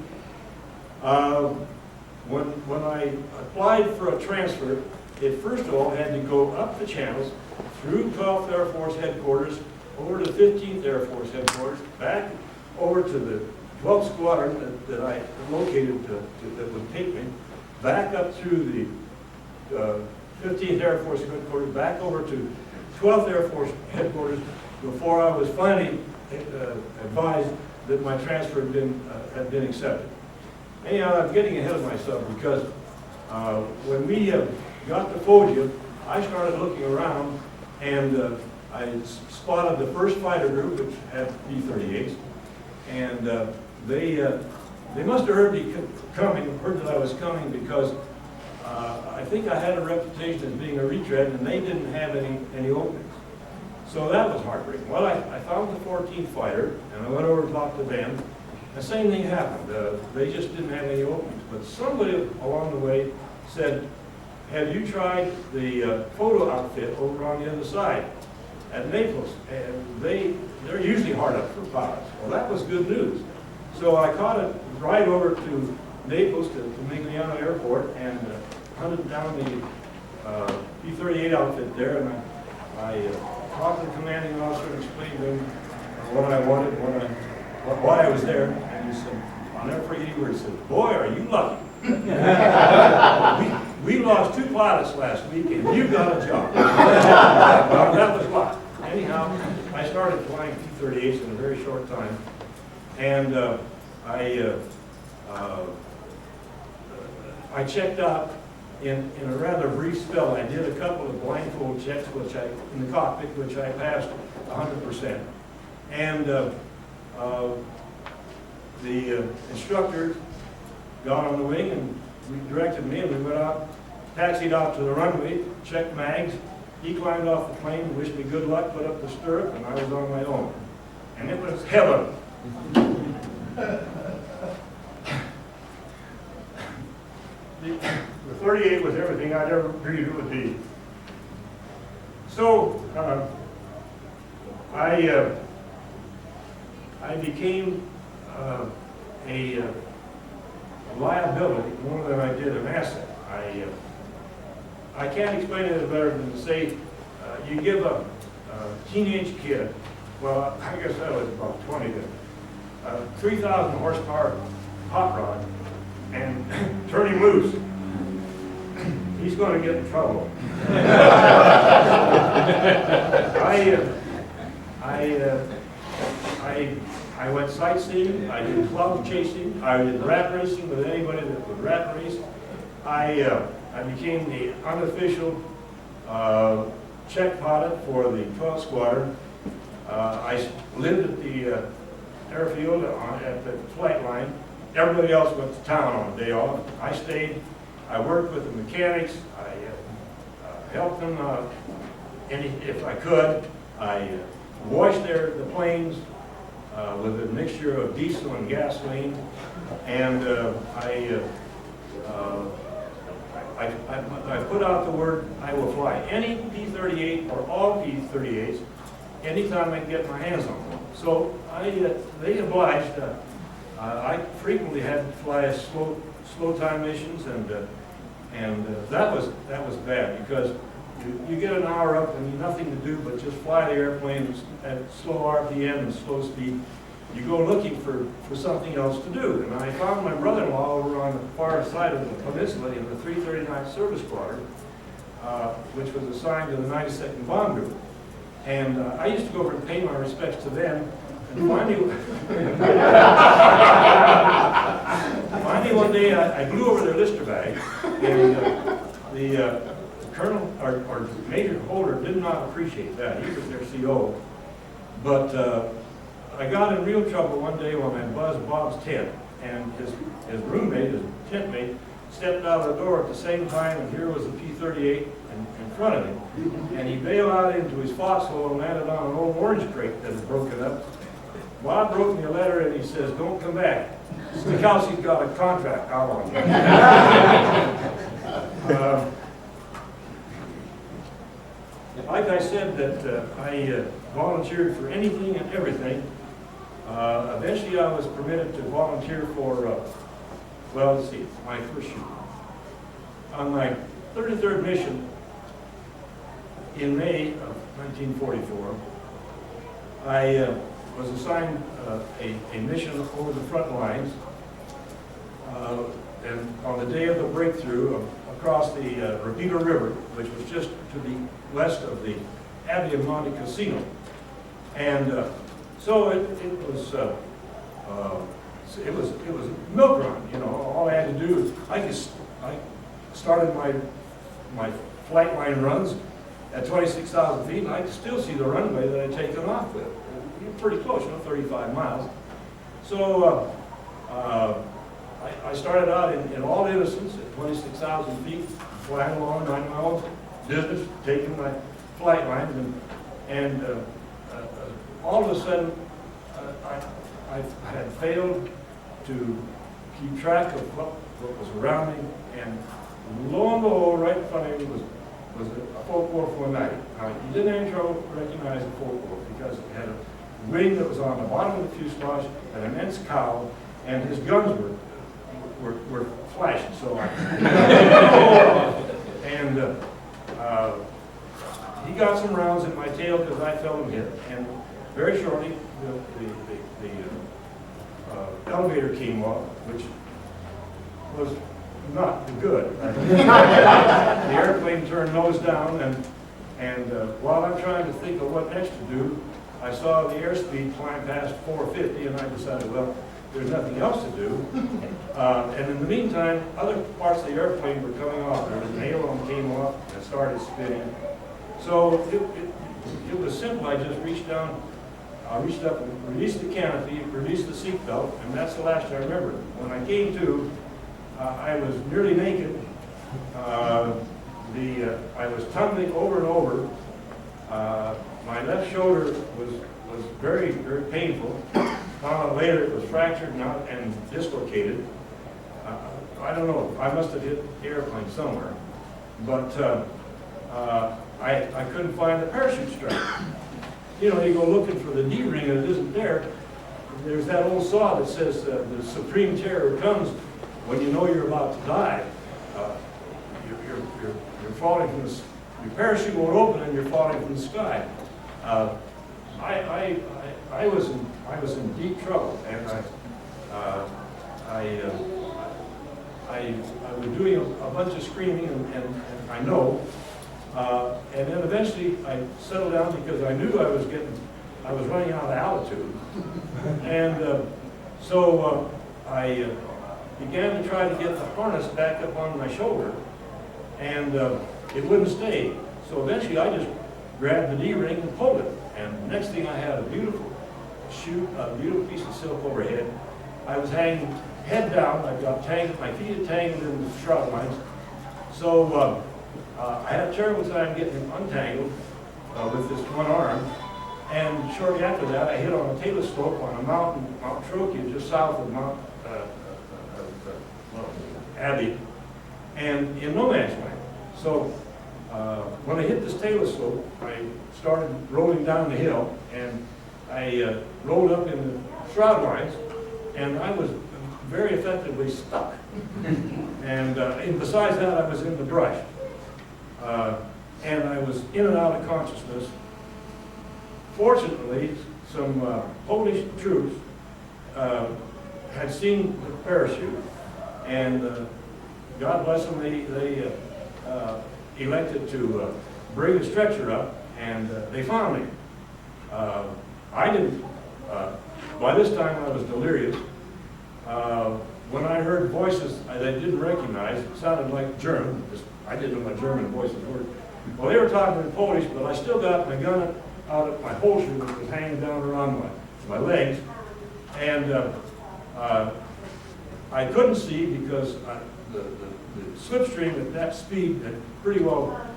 Speaker 7: When I applied for a transfer, it first of all had to go up the channels through 12th Air Force headquarters, over to 15th Air Force headquarters, back over to the 12th Squadron that I located that would take me, back up through the 15th Air Force headquarters, back over to 12th Air Force headquarters, before I was finally advised that my transfer had been accepted. Anyhow, I'm getting ahead of myself because when we got to Foggia, I started looking around, and I spotted the first fighter group, which had B-38s, and they must have heard me coming, heard that I was coming, because I think I had a reputation as being a retread, and they didn't have any openings. So that was heartbreaking. Well, I found the 14th fighter, and I went over and talked to them. The same thing happened. They just didn't have any openings. But somebody along the way said, have you tried the photo outfit over on the other side at Naples? And they're usually hard up for pilots. Well, that was good news. So I caught it right over to Naples to Migliano Airport and hunted down the P-38 outfit there, and I talked to the commanding officer and explained to him what I wanted, why I was there, and he said, I'll never forget he words, he said, boy, are you lucky. we lost 2 pilots last week, and you got a job. Well, that was luck. Anyhow, I started flying P-38s in a very short time, and I checked out in a rather brief spell. I did a couple of blindfold checks, in the cockpit, which I passed 100%. And the instructor got on the wing and directed me, and we went out, taxied out to the runway, checked mags. He climbed off the plane, wished me good luck, put up the stirrup, and I was on my own. And it was heaven. The 38 was everything I'd ever dreamed it would be. So I became a liability more than I did an asset. I can't explain it better than to say you give a teenage kid, well, I guess I was about 20 then, 3,000 horsepower hot rod and turn him loose. He's going to get in trouble. I went sightseeing, I did cloud chasing, I did rat racing with anybody that would rat race. I became the unofficial check pilot for the 12th Squadron. I lived at the airfield at the flight line. Everybody else went to town on the day off. I stayed. I worked with the mechanics. I helped them if I could. I washed the planes with a mixture of diesel and gasoline, and I put out the word, I will fly any P-38 or all P-38s anytime I can get my hands on one. So they obliged. I frequently had to fly slow time missions, and that was bad because you get an hour up and nothing to do but just fly the airplane at slow RPM and slow speed. You go looking for something else to do. And I found my brother-in-law over on the far side of the peninsula in the 339th Service Squadron, which was assigned to the 92nd Bomb Group. And I used to go over and pay my respects to them. And finally one day I blew over their Lister bag, and the colonel or Major Holder did not appreciate that. He was their CO. But I got in real trouble one day when I buzzed Bob's tent, and his roommate, his tent mate, stepped out of the door at the same time, and here was the P-38 in front of him. And he bailed out into his foxhole and landed on an old orange crate that had broken up. Bob wrote me a letter and he says, don't come back. Stikowski's got a contract out on you. Like I said, that I volunteered for anything and everything. Eventually I was permitted to volunteer for, well, let's see, my first shoot. On my 33rd mission in May of 1944, I was assigned a mission over the front lines, and on the day of the breakthrough across the Rapito River, which was just to the west of the Abbey of Monte Cassino. And so it was a milk run, you know. All I had to do is I started my flight line runs at 26,000 feet, and I could still see the runway that I'd taken off with. Pretty close, 35 miles. So I started out in all innocence at 26,000 feet, flying along, minding my own business, taking my flight lines, and all of a sudden I had failed to keep track of what was around me, and Lo and behold, right in front of him was a Folk-Wolf 190. Now, you didn't have any trouble recognizing Folk-Wolf because it had a wing that was on the bottom of the fuselage, an immense cowl, and his guns were flashing. So I and he got some rounds in my tail because I felt him hit, and very shortly the elevator came off, which was not good. The airplane turned nose down, and while I'm trying to think of what next to do, I saw the airspeed climb past 450, and I decided, well, there's nothing else to do. And in the meantime, other parts of the airplane were coming off. There was an aileron came off and started spinning. So it was simple. I just reached down, reached up and released the canopy, released the seatbelt, and that's the last I remember. When I came to, I was nearly naked. I was tumbling over and over. My left shoulder was very, very painful. Found out later it was fractured and dislocated. I don't know. I must have hit the airplane somewhere. But I couldn't find the parachute strap. You know, you go looking for the D-ring and it isn't there. There's that old saw that says the supreme terror comes when you know you're about to die. You're falling from the, your parachute won't open and you're falling from the sky. I was in deep trouble, and I was doing a bunch of screaming, and I know, and then eventually I settled down because I knew I was running out of altitude, and so I began to try to get the harness back up on my shoulder, and it wouldn't stay. So eventually I just grabbed the D-ring and pulled it, and the next thing I had a beautiful piece of silk overhead. I was hanging head down. I got tangled, my feet had tangled in the shroud lines. So I had a terrible time getting untangled with this one arm. And shortly after that, I hit on a tailor slope on a mountain, Mount Trokea, just south of Mount Abbey, and in no man's land. So when I hit this tailor slope, I started rolling down the hill, and I rolled up in the shroud lines, and I was very effectively stuck. And besides that, I was in the brush. And I was in and out of consciousness. Fortunately, some Polish troops had seen the parachute, and God bless them, they elected to bring a stretcher up, and they found me. I didn't, by this time I was delirious. When I heard voices I didn't recognize, it sounded like German. I didn't know what German voices were. Well, they were talking in Polish, but I still got my gun out of my holster, which was hanging down around my legs. And I couldn't see because the slipstream at that speed had pretty well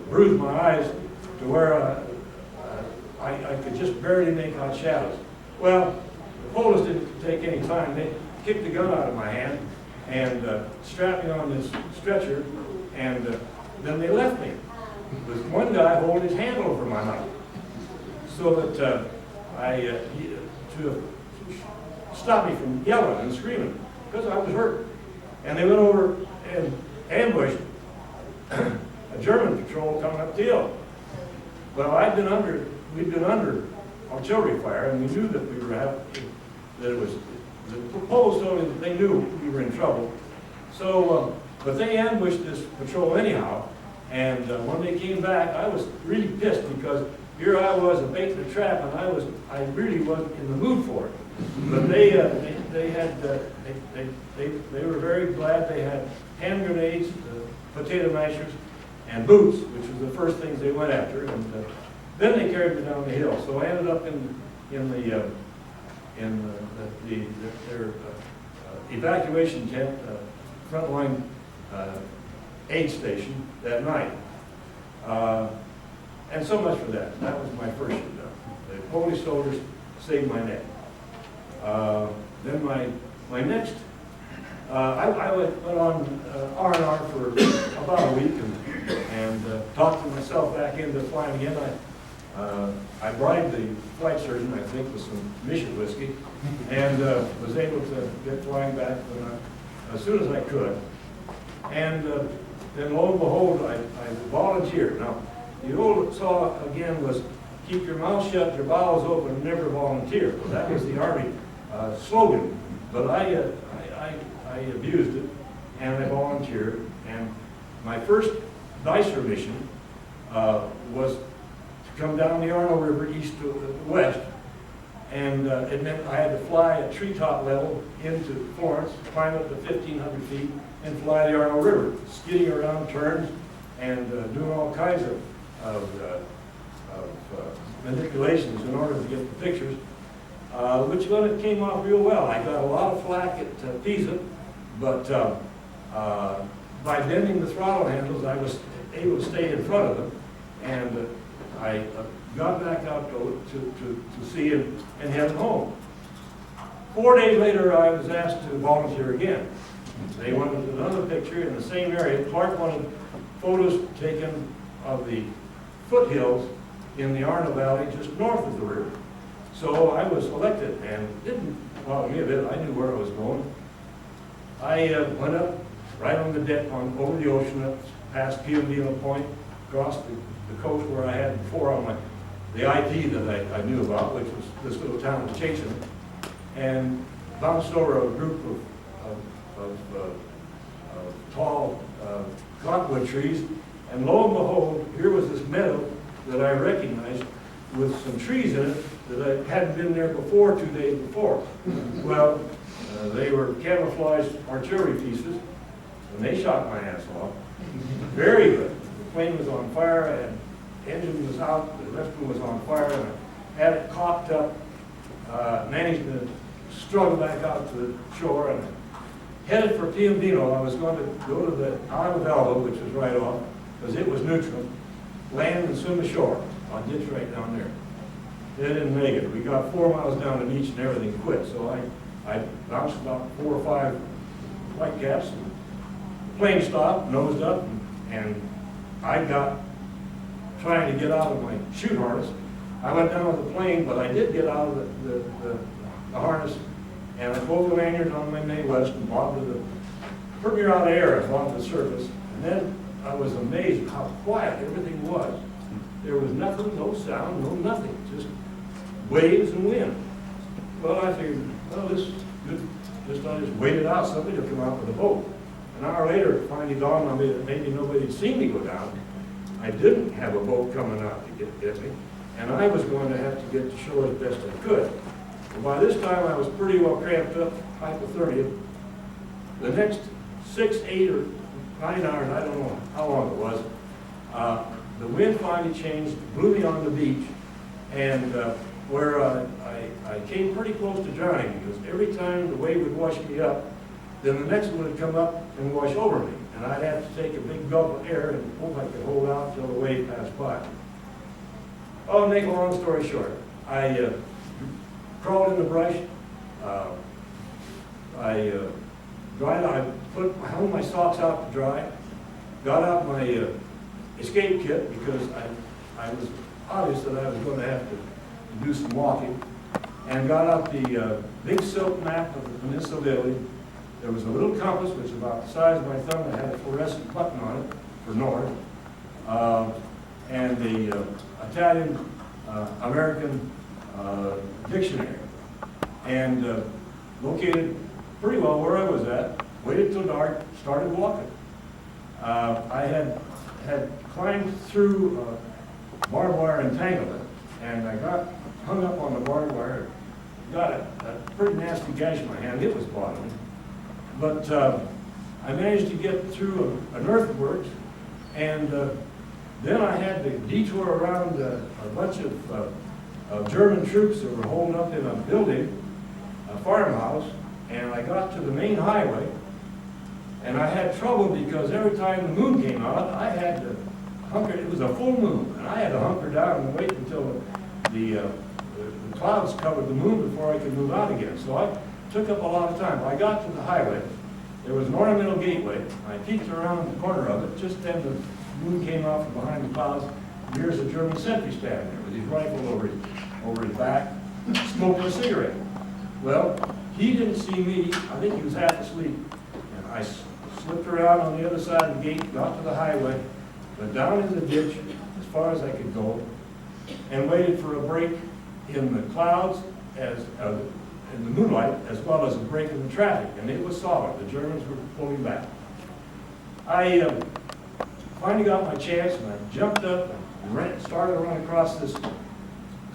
Speaker 7: bruised my eyes to where I could just barely make out shadows. Well, the Polish didn't take any time. They kicked the gun out of my hand and strapped me on this stretcher, and then they left me with one guy holding his hand over my mouth, so that to stop me from yelling and screaming because I was hurt. And they went over and ambushed a German patrol coming up the hill. Well, we'd been under artillery fire, and we knew that we were the Poles told me that they knew we were in trouble. So, but they ambushed this patrol anyhow, and when they came back, I was really pissed because here I was, a bait in the trap, and I really wasn't in the mood for it. But they were very glad. They had hand grenades, potato mashers, and boots, which was the first things they went after. And then they carried me down the hill. So I ended up in their evacuation tent, frontline aid station that night. And so much for that. That was my first shoot. The Polish soldiers saved my neck. Then my next I went on R&R for about a week and talked myself back into flying again. I bribed the flight surgeon, I think, with some mission whiskey, and was able to get flying back as soon as I could. And then lo and behold, I volunteered. Now, the old saw again was keep your mouth shut, your bowels open, and never volunteer. Well, that was the Army slogan, but I abused it, and I volunteered. And my first dicer mission was to come down the Arno River east to west, and it meant I had to fly at treetop level into Florence, climb up to 1,500 feet, and fly the Arno River, skidding around turns and doing all kinds of manipulations in order to get the pictures, which one it came off real well. I got a lot of flack at Pisa, but by bending the throttle handles, I was able to stay in front of them, and I got back out to see him and head home. 4 days later, I was asked to volunteer again. They wanted another picture in the same area. Clark wanted photos taken of the foothills in the Arno Valley just north of the river. So I was selected, and it didn't bother me a bit. I knew where I was going. I went up right on the deck over the ocean, up past Piombino Point, across the coast where I had before on the IP that I knew about, which was this little town of Chasing, and bounced over a group of tall cottonwood trees, and lo and behold, here was this meadow that I recognized with some trees in it that I hadn't been there before 2 days before. Well, they were camouflaged artillery pieces, and they shot my ass off. Very good. The plane was on fire, and the engine was out, the rest of it was on fire, and I had it cocked up, managed to struggle back out to the shore, and headed for Piombino. I was going to go to the Isle of Elba, which was right off, because it was neutral, land and swim ashore on ditch right down there. They didn't make it. We got 4 miles down the beach and everything quit. So I bounced about 4 or 5 white caps. And the plane stopped, nosed up, and I got trying to get out of my chute harness. I went down with the plane, but I did get out of the harness, and I pulled the lanyard on my May West and bobbed to the pretty out of air along the surface. And then I was amazed how quiet everything was. There was nothing, no sound, no nothing, just waves and wind. Well, I figured, well, this is good. I just waited out. Somebody would come out with a boat. An hour later, it finally dawned on me that maybe nobody had seen me go down. I didn't have a boat coming out to get me, and I was going to have to get to shore as best I could. And by this time, I was pretty well cramped up, hypothermia. The next 6, 8, or 9 hours, I don't know how long it was, the wind finally changed, blew me on the beach, and where I came pretty close to drowning, because every time the wave would wash me up, then the next one would come up and wash over me, and I'd have to take a big gulp of air and hope I could hold out until the wave passed by. Oh, make a long story short, I crawled in the brush, I hung my socks out to dry, got out my escape kit because I was obvious that I was going to have to do some walking, and got out the big silk map of the Peninsula of Italy. There was a little compass, which was about the size of my thumb, that had a fluorescent button on it for north, and the Italian-American dictionary, and located pretty well where I was at, waited till dark, started walking. I had climbed through barbed wire entanglement, and I got hung up on the barbed wire, got a pretty nasty gash in my hand. It was bothering me. But I managed to get through an earthworks, and then I had to detour around a bunch of German troops that were holed up in a building, a farmhouse, and I got to the main highway, and I had trouble because every time the moon came out, I had to hunker. It was a full moon, and I had to hunker down and wait until the clouds covered the moon before I could move out again. So I took up a lot of time. I got to the highway, there was an ornamental gateway. I peeked around the corner of it, just then the moon came out from behind the clouds. Here's a German sentry standing there with his rifle over his back, smoking a cigarette. Well, he didn't see me. I think he was half asleep. And I slipped around on the other side of the gate, got to the highway, went down in the ditch as far as I could go, and waited for a break in the clouds, in the moonlight, as well as a break in the traffic. And it was solid. The Germans were pulling back. I finally got my chance, and I jumped up and started to run across this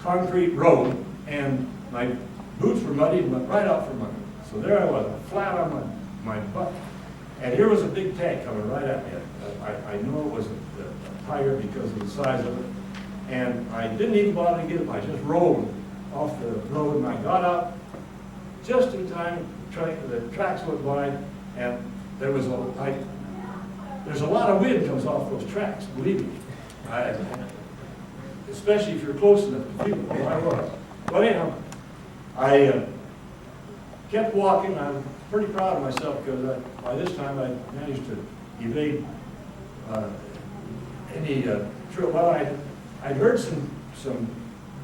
Speaker 7: concrete road, and my boots were muddy and went right out from under me. So there I was, flat on my butt. And here was a big tank coming right at me. I knew it was a tiger because of the size of it. And I didn't even bother to get him. I just rolled off the road, and I got out just in time. The tracks went by, and there's a lot of wind comes off those tracks, believe me. Especially if you're close enough to feel it. Well, I was. But anyhow, I kept walking. I'm pretty proud of myself because by this time I managed to evade any trail. Well, I'd heard some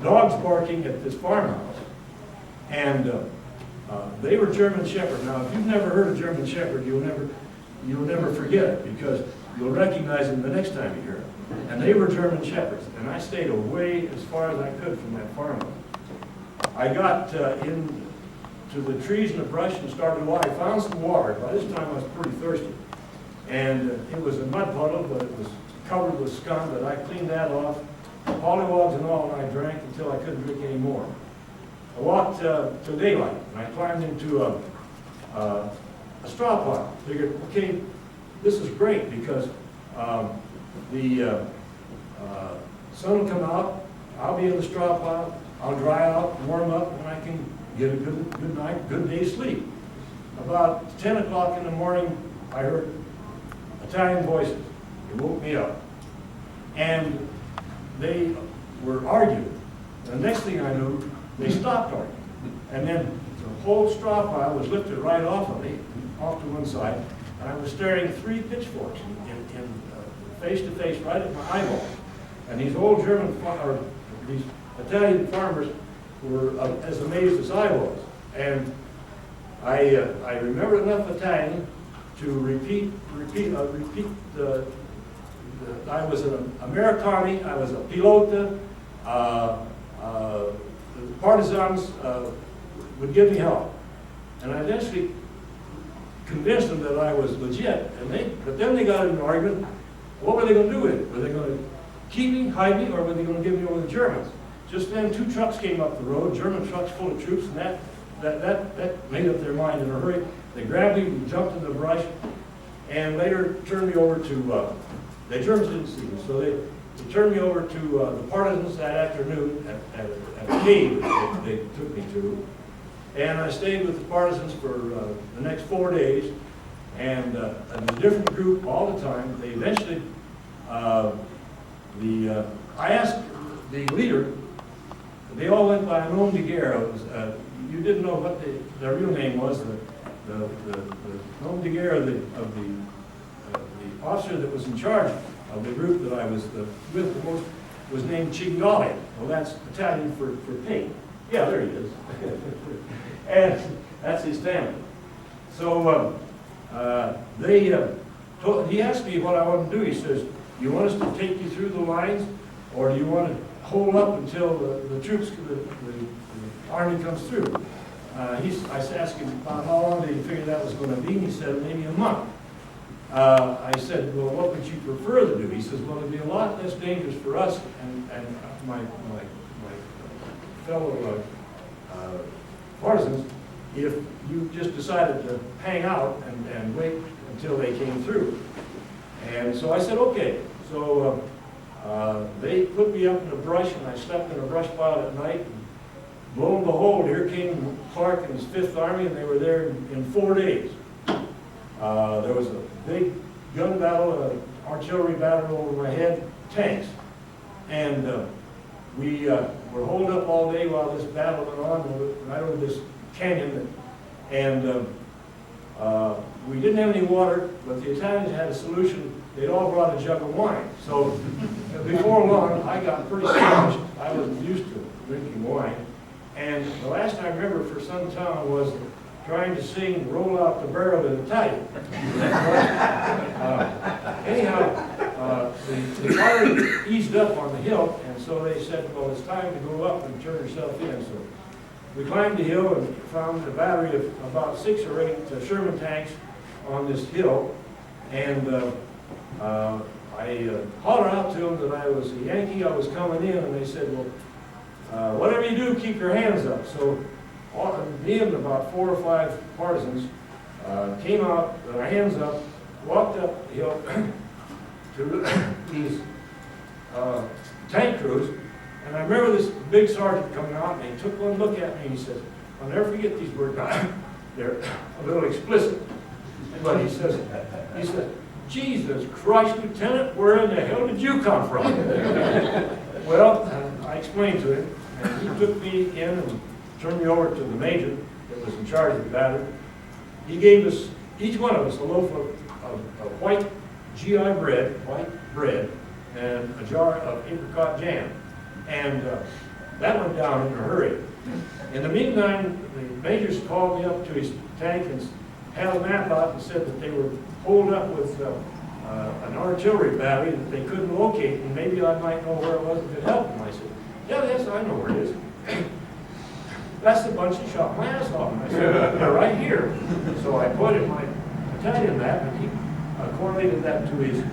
Speaker 7: dogs barking at this farmhouse, and they were German Shepherd. Now, if you've never heard of German Shepherd, you'll never forget it because you'll recognize them the next time you hear it. And they were German Shepherds, and I stayed away as far as I could from that farmhouse. I got into the trees and the brush and started to walk. I found some water. By this time I was pretty thirsty. And it was a mud puddle, but it was covered with scum, but I cleaned that off, pollywogs and all, and I drank until I couldn't drink any more. I walked till daylight, and I climbed into a straw pile. Figured, okay, this is great because the sun will come out, I'll be in the straw pile, I'll dry out, warm up, and I can get a good night, good day's sleep. About 10 o'clock in the morning, I heard Italian voices. It woke me up. And they were arguing. The next thing I knew, they stopped arguing. And then the whole straw pile was lifted right off of me, off to one side, and I was staring 3 pitchforks in face to face right at my eyeball. And these old these Italian farmers were as amazed as I was. And I remember enough Italian to repeat I was an Americani, I was a pilota, the partisans would give me help. And I eventually convinced them that I was legit, but then they got in an argument. What were they going to do with it? Were they going to keep me, hide me, or were they going to give me over to the Germans? Just then 2 trucks came up the road, German trucks full of troops, and that made up their mind in a hurry. They grabbed me, we jumped in the brush, and later turned me over to, the Germans didn't see me, so they turned me over to the partisans that afternoon at a cave that they took me to. And I stayed with the partisans for the next 4 days, and a different group all the time. They eventually, I asked the leader, they all went by nom de guerre. You didn't know what their real name was. The nom de guerre of the officer that was in charge of the group that I was with the most was named Cingoli. Well, that's Italian for pig. Yeah, there he is. And that's his family. So he asked me what I wanted to do. He says, "You want us to take you through the lines, or do you want to hold up until the troops, the army comes through?" I asked him about how long did he figure that was going to be, and he said maybe a month. I said, "Well, what would you prefer to do?" He says, "Well, it'd be a lot less dangerous for us and my fellow partisans if you just decided to hang out and wait until they came through." And so I said, okay. So they put me up in the brush, and I slept in a brush pile at night. And lo and behold, here came Clark and his 5th Army, and they were there in 4 days. There was a big gun battle, an artillery battle over my head, tanks. And we were holed up all day while this battle went on right over this canyon. And We didn't have any water, but the Italians had a solution. They'd all brought a jug of wine. So before long, I got pretty smashed. I wasn't used to drinking wine. And the last I remember for some time was trying to sing "Roll Out the Barrel" in Italian. Anyhow, the fire eased up on the hill, and so they said, well, it's time to go up and turn yourself in. So we climbed the hill and found a battery of about 6 or 8 Sherman tanks on this hill, and I hollered out to them that I was a Yankee, I was coming in, and they said, well, whatever you do, keep your hands up. So me and about 4 or 5 partisans came out with our hands up, walked up the hill to these tank crews, and I remember this big sergeant coming out, and he took one look at me, and he says, I'll never forget these words. They're a little explicit, but he says, Jesus Christ, Lieutenant, where in the hell did you come from? Well, I explained to him, and he took me in and turned me over to the major that was in charge of the battery. He gave us, each one of us, a loaf of white GI bread, and a jar of apricot jam. And that went down in a hurry. In the meantime, the majors called me up to his tank and had a map out and said that they were pulled up with an artillery battery that they couldn't locate, and maybe I might know where it was and could help them. I said, yeah, yes, I know where it is. That's the bunch that shot my ass off. And I said, they're right here. So I put in my Italian map, and he correlated that to his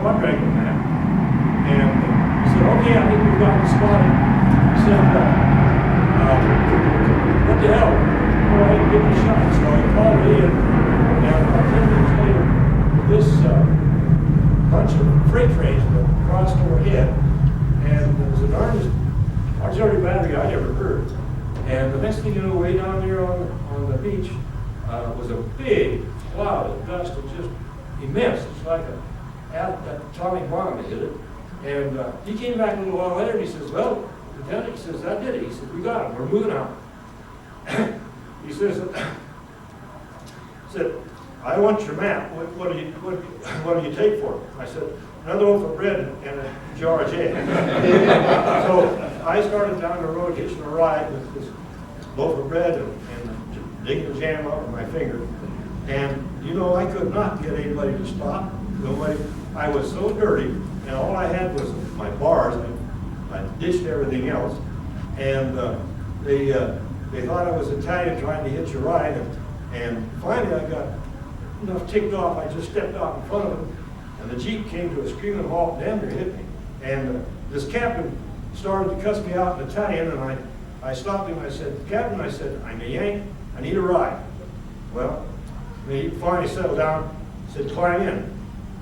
Speaker 7: quadrangle map. And he said, okay, I think we've got it spotted. He said, what the hell? Go ahead and give me a shot. So I called me in, and 10 minutes later, this bunch of freight trains that crossed overhead, and it was the darndest artillery battery I ever heard. And the next thing you know, way down there on the beach was a big cloud of dust. It was just immense. It's like an atomic bomb that hit it. And he came back a little while later, and he says, well, Lieutenant, he says, that did it. He said, we got him. We're moving out. He says, I want your map. What do you take for it? I said, another loaf of bread and a jar of jam. So I started down the road hitching a ride with this loaf of bread and digging the jam out with my finger. And, you know, I could not get anybody to stop. Nobody. I was so dirty, and all I had was my bars. I ditched everything else. And they thought I was Italian trying to hitch a ride. And finally I got enough ticked off, I just stepped out in front of them, and the Jeep came to a screaming halt, damn near hit me. And this captain started to cuss me out in Italian, and I stopped him. I said, Captain, I said, I'm a Yank, I need a ride. Well, he finally settled down, said, climb in.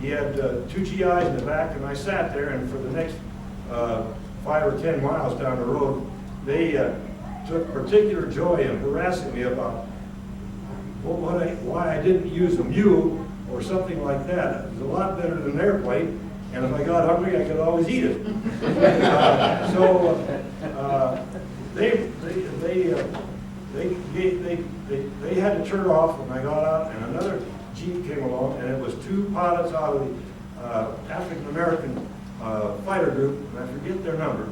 Speaker 7: He had 2 GIs in the back, and I sat there, and for the next 5 or 10 miles down the road, they took particular joy in harassing me about why I didn't use a mule or something like that. It was a lot better than an airplane, and if I got hungry, I could always eat it. They had to turn off when I got out, and another Jeep came along, and it was 2 pilots out of the African American fighter group, and I forget their number.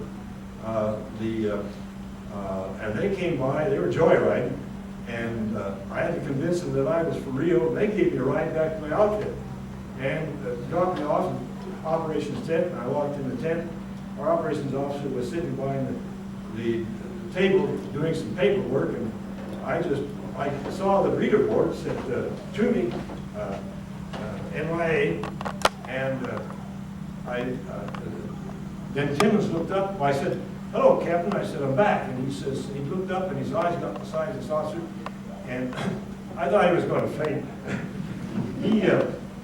Speaker 7: And they came by, they were joyriding, and I had to convince them that I was for real, and they gave me a ride back to my outfit. And dropped me off in operations tent, and I walked in the tent. Our operations officer was sitting behind the table doing some paperwork, and I saw the reader board said Toomey, NYA, and then Timmons looked up. I said, hello, Captain. I said, I'm back. And he says, he looked up, and his eyes got the size of saucer, and I thought he was going to faint.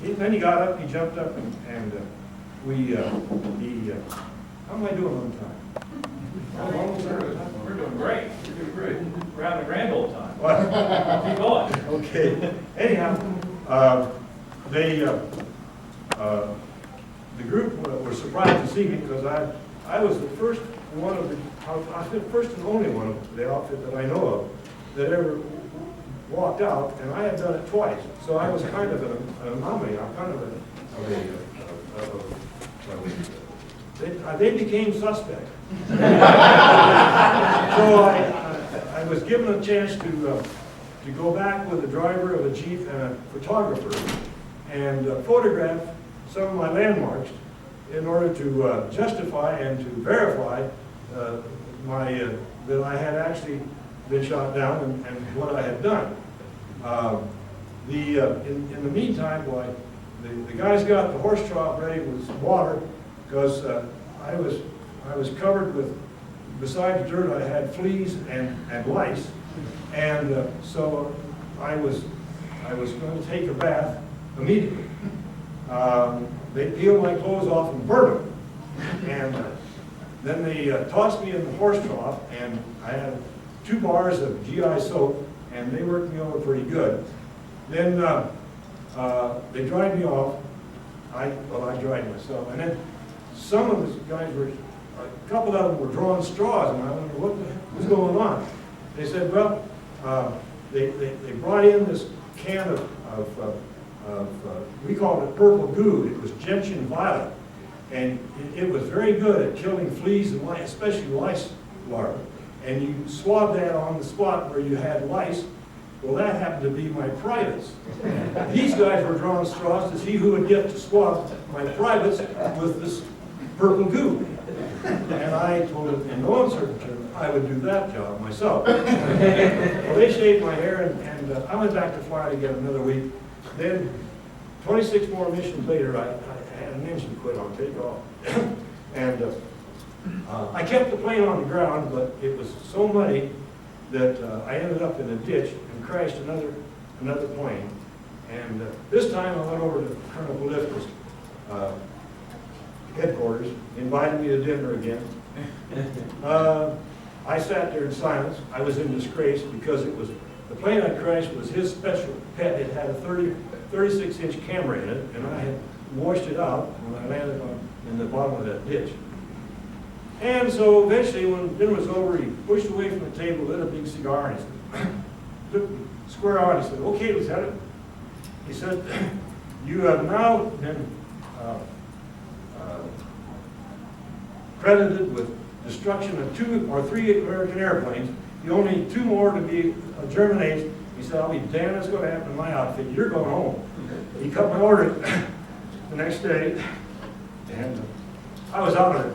Speaker 7: Then he got up, he jumped up, and how am I doing on time?
Speaker 2: We're doing great. You're doing great. We're having a grand old time. Keep going.
Speaker 7: Okay. Anyhow, the group were surprised to see me because I was the first one of the, I think first and only one of the outfit that I know of that ever walked out, and I had done it twice. So I was kind of an anomaly. I'm kind of they became suspect. So I was given a chance to go back with the driver of a Jeep and a photographer and photograph some of my landmarks in order to justify and to verify that I had actually been shot down and what I had done. In the meantime, the guys got the horse trough ready with some water because I was covered with, besides dirt, I had fleas and lice, and so I was going to take a bath immediately. They peeled my clothes off and burned them, and then they tossed me in the horse trough, and I had 2 bars of GI soap, and they worked me over pretty good. Then they dried me off. I dried myself, and then some of the guys were, a couple of them were drawing straws, and I wondered what the heck was going on. They said, well, they brought in this can of we called it purple goo. It was gentian violet, and it was very good at killing fleas and lice, especially lice larvae. And you swab that on the spot where you had lice. Well, that happened to be my privates. These guys were drawing straws to see who would get to swab my privates with this purple goo. And I told them in no uncertain terms I would do that job myself. Well, they shaved my hair, and I went back to Florida again another week. Then 26 more missions later, I had an engine quit on takeoff. And I kept the plane on the ground, but it was so muddy that I ended up in a ditch and crashed another plane. And this time I went over to Colonel Bolifka's headquarters, invited me to dinner again. I sat there in silence. I was in disgrace because it was, the plane I crashed was his special pet. It had a 36-inch camera in it, and I had washed it out when I landed in the bottom of that ditch. And so eventually, when dinner was over, he pushed away from the table, lit a big cigar, and he said, looked me square on. He said, "Okay, Lieutenant." He said, "You have now been credited with destruction of 2 or 3 American airplanes. You only need 2 more to be German agents." He said, "I'll be damned that's going to happen in my outfit. You're going home." He cut my order the next day, and I was out of it.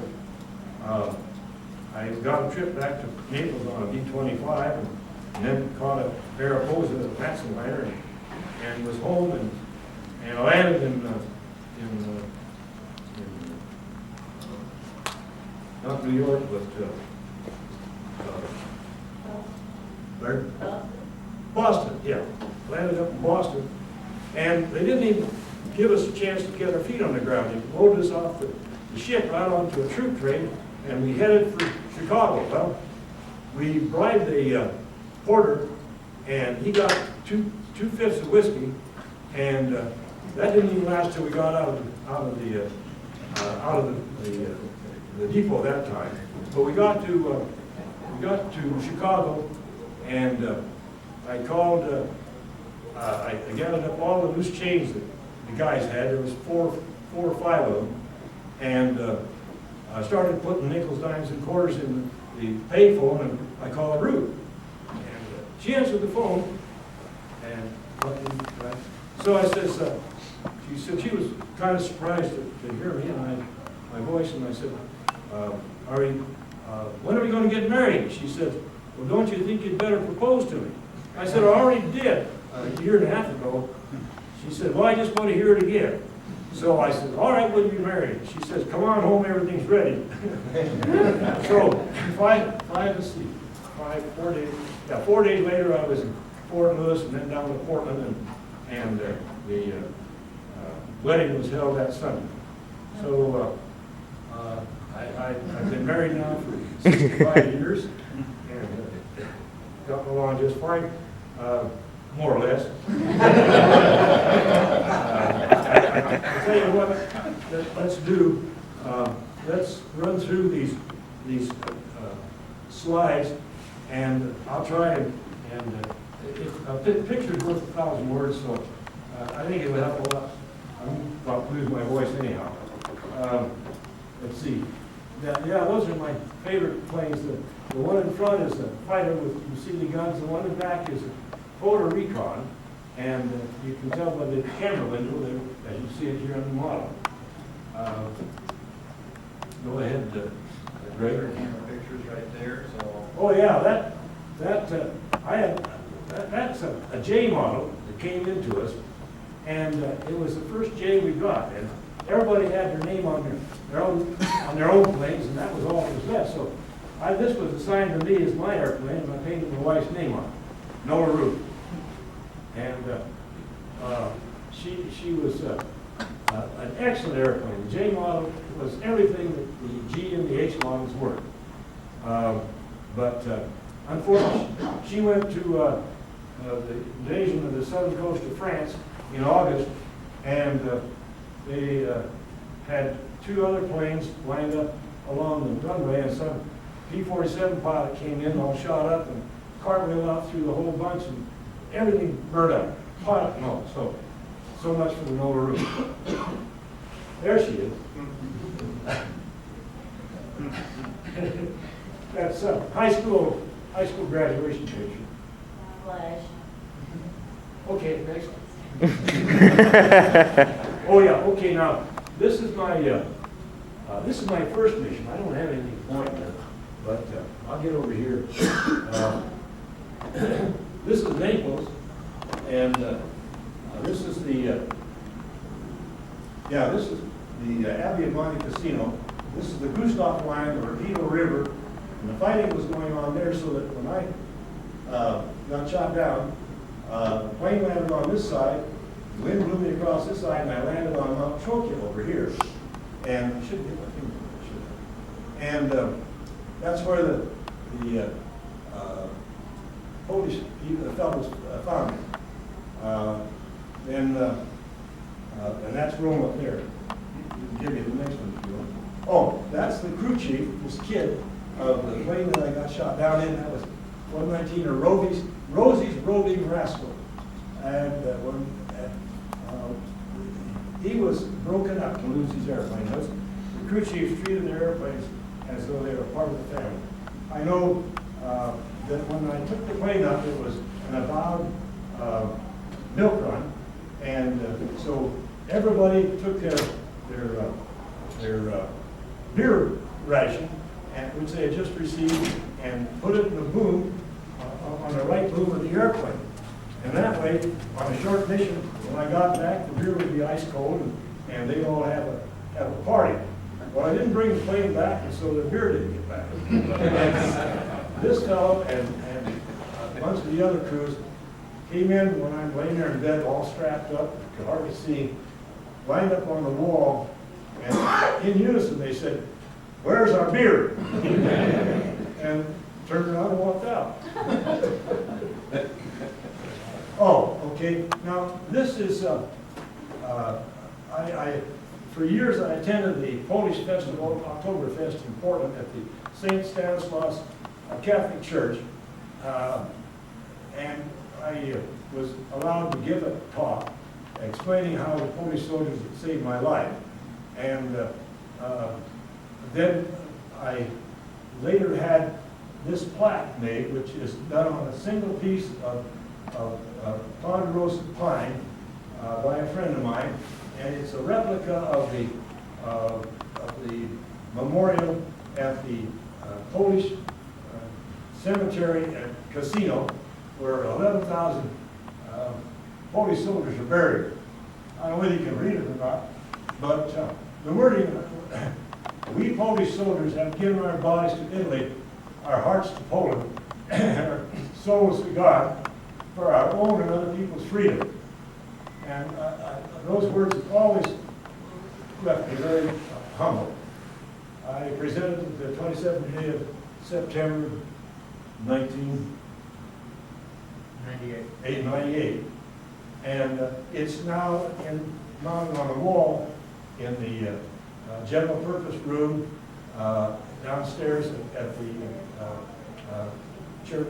Speaker 7: I got a trip back to Naples on a B-25, and then caught a Mariposa at Matzenliner, and was home, and I landed in not New York, but where? Boston, yeah. Landed up in Boston, and they didn't even give us a chance to get our feet on the ground. They loaded us off the ship right onto a troop train, and we headed for Chicago. Well, we bribed the porter, and he got 2/5 of whiskey, and that didn't even last till we got out of the depot that time. But we got to Chicago, and I called. I gathered up all the loose chains that the guys had. There was four or five of them, and I started putting nickels, dimes, and quarters in the payphone, and I called Ruth. And she answered the phone, and so I says, she said she was kind of surprised to hear me and my voice, and I said, when are we going to get married? She said, "Well, don't you think you'd better propose to me?" I said, "I already did a year and a half ago." She said, "Well, I just want to hear it again." So I said, "All right, when are you married?" She says, "Come on home, everything's ready." So 4 days later, I was in Fort Lewis, and then down to Portland, and the wedding was held that Sunday. So I've been married now for 65 years, and gotten along just fine, more or less. I'll tell you what, let's do. Let's run through these these slides, and I'll try and a picture's worth 1,000 words, so I think it would help a lot. I'm about to lose my voice anyhow. Let's see. Yeah, those are my favorite planes. The one in front is a fighter with, you see the guns. The one in back is a photo recon, and you can tell by the camera window there, as you see it here on the model. Go ahead, Greg.
Speaker 1: Camera pictures right there, so.
Speaker 7: Oh yeah, that's a J model that came into us, and it was the first J we got, and everybody had their name on their own planes, and that was all that was left. So this was assigned to me as my airplane, and I painted my wife's name on it, Noah Root, and she was an excellent airplane. The J model was everything that the G and the H models were. But unfortunately, she went to the invasion of the southern coast of France in August, and they had 2 other planes lined up along the runway, and some P-47 pilot came in all shot up and cartwheeled out through the whole bunch, and everything burned up. Pilot, no. So much for the Noah Root. There she is. That's a high school graduation picture.
Speaker 8: Flash.
Speaker 7: Okay, next. Oh yeah. Okay, now this is my first mission. I don't have anything to point at, but I'll get over here. This is Naples, and this is the Abbey of Monte Cassino. This is the Gustav line, the Rapido River, and the fighting was going on there, so that when I got shot down, the plane landed on this side, the wind blew me across this side, and I landed on Mount Trocchia over here. And I shouldn't get my finger. And that's where the Polish fellows found me. And that's Rome up there. You can give me the next one if you want. Oh, that's the crew chief, this kid, of the plane that I got shot down in. That was 119, or Rosie's Roving Rascal. And he was broken up to lose his airplane. The crew chiefs treated their airplanes as though they were part of the family. I know that when I took the plane up, it was an avowed milk run, and so everybody took their beer ration, which they had just received, and put it in the boom on the right boom of the airplane. And that way, on a short mission, when I got back, the beer would be ice cold, and they'd all have a party. Well, I didn't bring the plane back, and so the beer didn't get back. And this fellow and a bunch of the other crews came in when I'm laying there in bed, all strapped up, could hardly see, lined up on the wall, and in unison they said, "Where's our beer?" And turned around and walked out. Oh, okay. Now this is for years I attended the Polish festival, Oktoberfest in Portland at the St. Stanislaus Catholic Church, and I was allowed to give a talk explaining how the Polish soldiers had saved my life. And then I later had this plaque made, which is done on a single piece of ponderosa pine by a friend of mine, and it's a replica of the memorial at the Polish cemetery and casino, where 11,000 Polish soldiers are buried. I don't know whether you can read it or not, but the wording, "We Polish soldiers have given our bodies to Italy, our hearts to Poland, and our souls to God, for our own and other people's freedom." And those words have always left me very humble. I presented the 27th day of September 1998, and it's now mounted on a wall in the general purpose room downstairs at the church,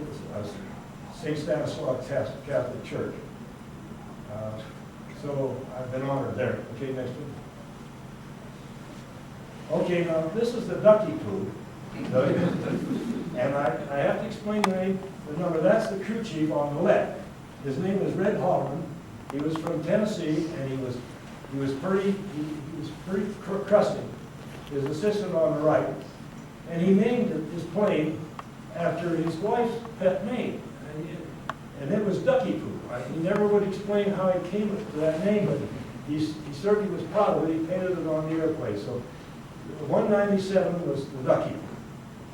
Speaker 7: St. Stanislaus Catholic Church. So I've been honored there. Okay, next one. Okay, now this is the ducky poo. And I have to explain the number. That's the crew chief on the left. His name is Red Holloman. He was from Tennessee, and he was pretty crusty. His assistant on the right, and he named his plane after his wife's pet name, and it was Ducky Poo. He never would explain how he came to that name, but he certainly was proud of it. He painted it on the airplane. So 197 was the Ducky Poo,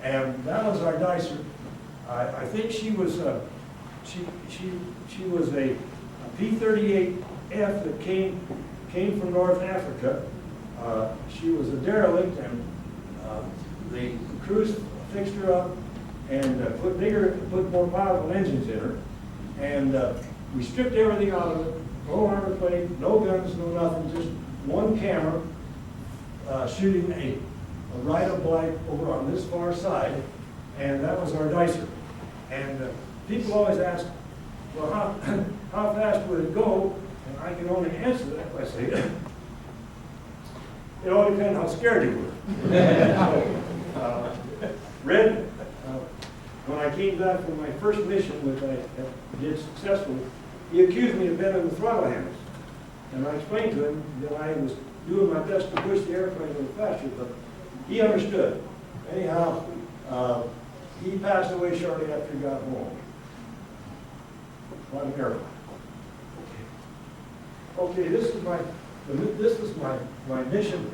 Speaker 7: and that was our dicer. I think she was a P-38F that came from North Africa. She was a derelict, and the crews fixed her up and put more powerful engines in her. And we stripped everything out of it. No armor plate, no guns, no nothing, just one camera shooting a right of light over on this far side, and that was our dicer. And people always ask, well, how fast would it go? And I can only answer that by saying, it all depends how scared you were. Red, when I came back from my first mission, which I did successfully, he accused me of bending the throttle handles. And I explained to him that I was doing my best to push the airplane a little faster, but he understood. Anyhow, he passed away shortly after he got home. What an airplane. Okay, this is my mission,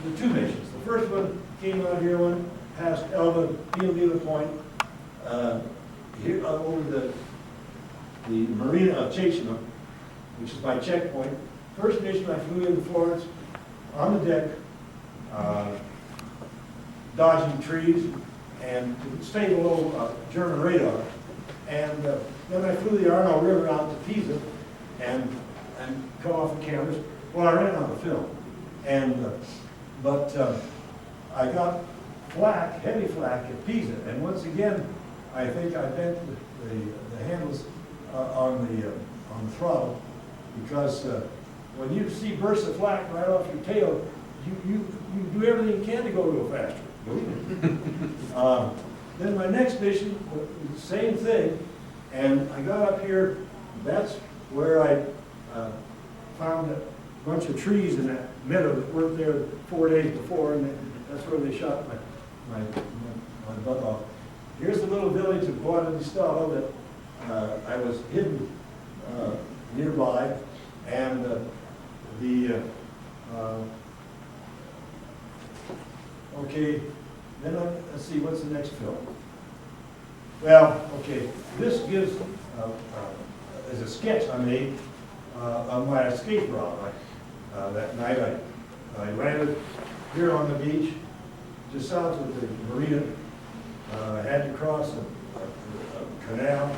Speaker 7: the two missions. The first one came out here past Elba, Pila Point, here over the marina of Chechena, which is my checkpoint. First mission, I flew into Florence on the deck, dodging trees and to stay below German radar. And then I flew the Arno River out to Pisa and cut off the cameras. Well, I ran out of film, but I got flak, heavy flak at Pisa, and once again, I think I bent the handles on the throttle, because when you see bursts of flak right off your tail, you do everything you can to go a little faster. Then my next mission was the same thing, and I got up here. That's where I found a bunch of trees in that meadow that weren't there 4 days before, and that's where they shot my butt off. Here's the little village of Guadalistado that I was hidden nearby, and okay, then let's see, what's the next film? Well, okay, this gives is a sketch I made of my escape route. That night I landed here on the beach, just south of the marina. I had to cross a canal.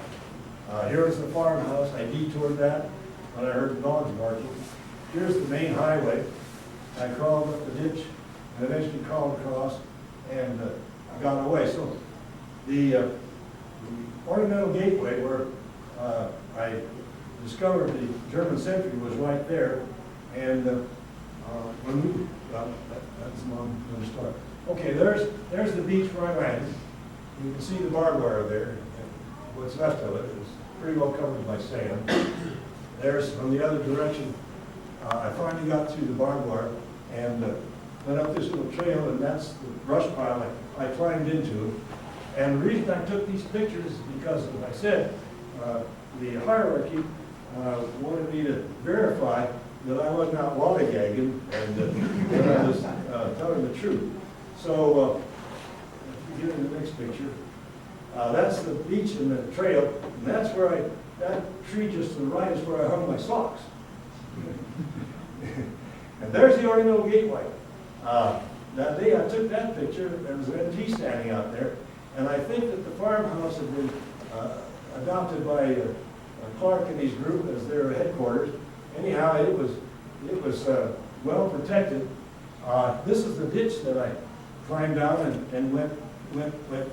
Speaker 7: Here was the farmhouse. I detoured that when I heard the dogs barking. Here's the main highway. I crawled up the ditch and eventually crawled across and got away. So the ornamental gateway where I discovered the German sentry was right there. And when we, well, that's a long story. Okay, there's the beach where I landed. You can see the barbed wire there. What's left of it is pretty well covered by sand. There's, from the other direction, I finally got through the barbed wire and went up this little trail, and that's the brush pile I climbed into. And the reason I took these pictures is because, as I said, the hierarchy wanted me to verify that I was not lollygagging and that I was telling the truth. So, if you get in the next picture, that's the beach and the trail, and that's where that tree just to the right is where I hung my socks. And there's the ornamental gateway. That day I took that picture, there was an MT standing out there, and I think that the farmhouse had been adopted by Clark and his group as their headquarters. Anyhow, it was well protected. This is the ditch that I
Speaker 5: climbed down and went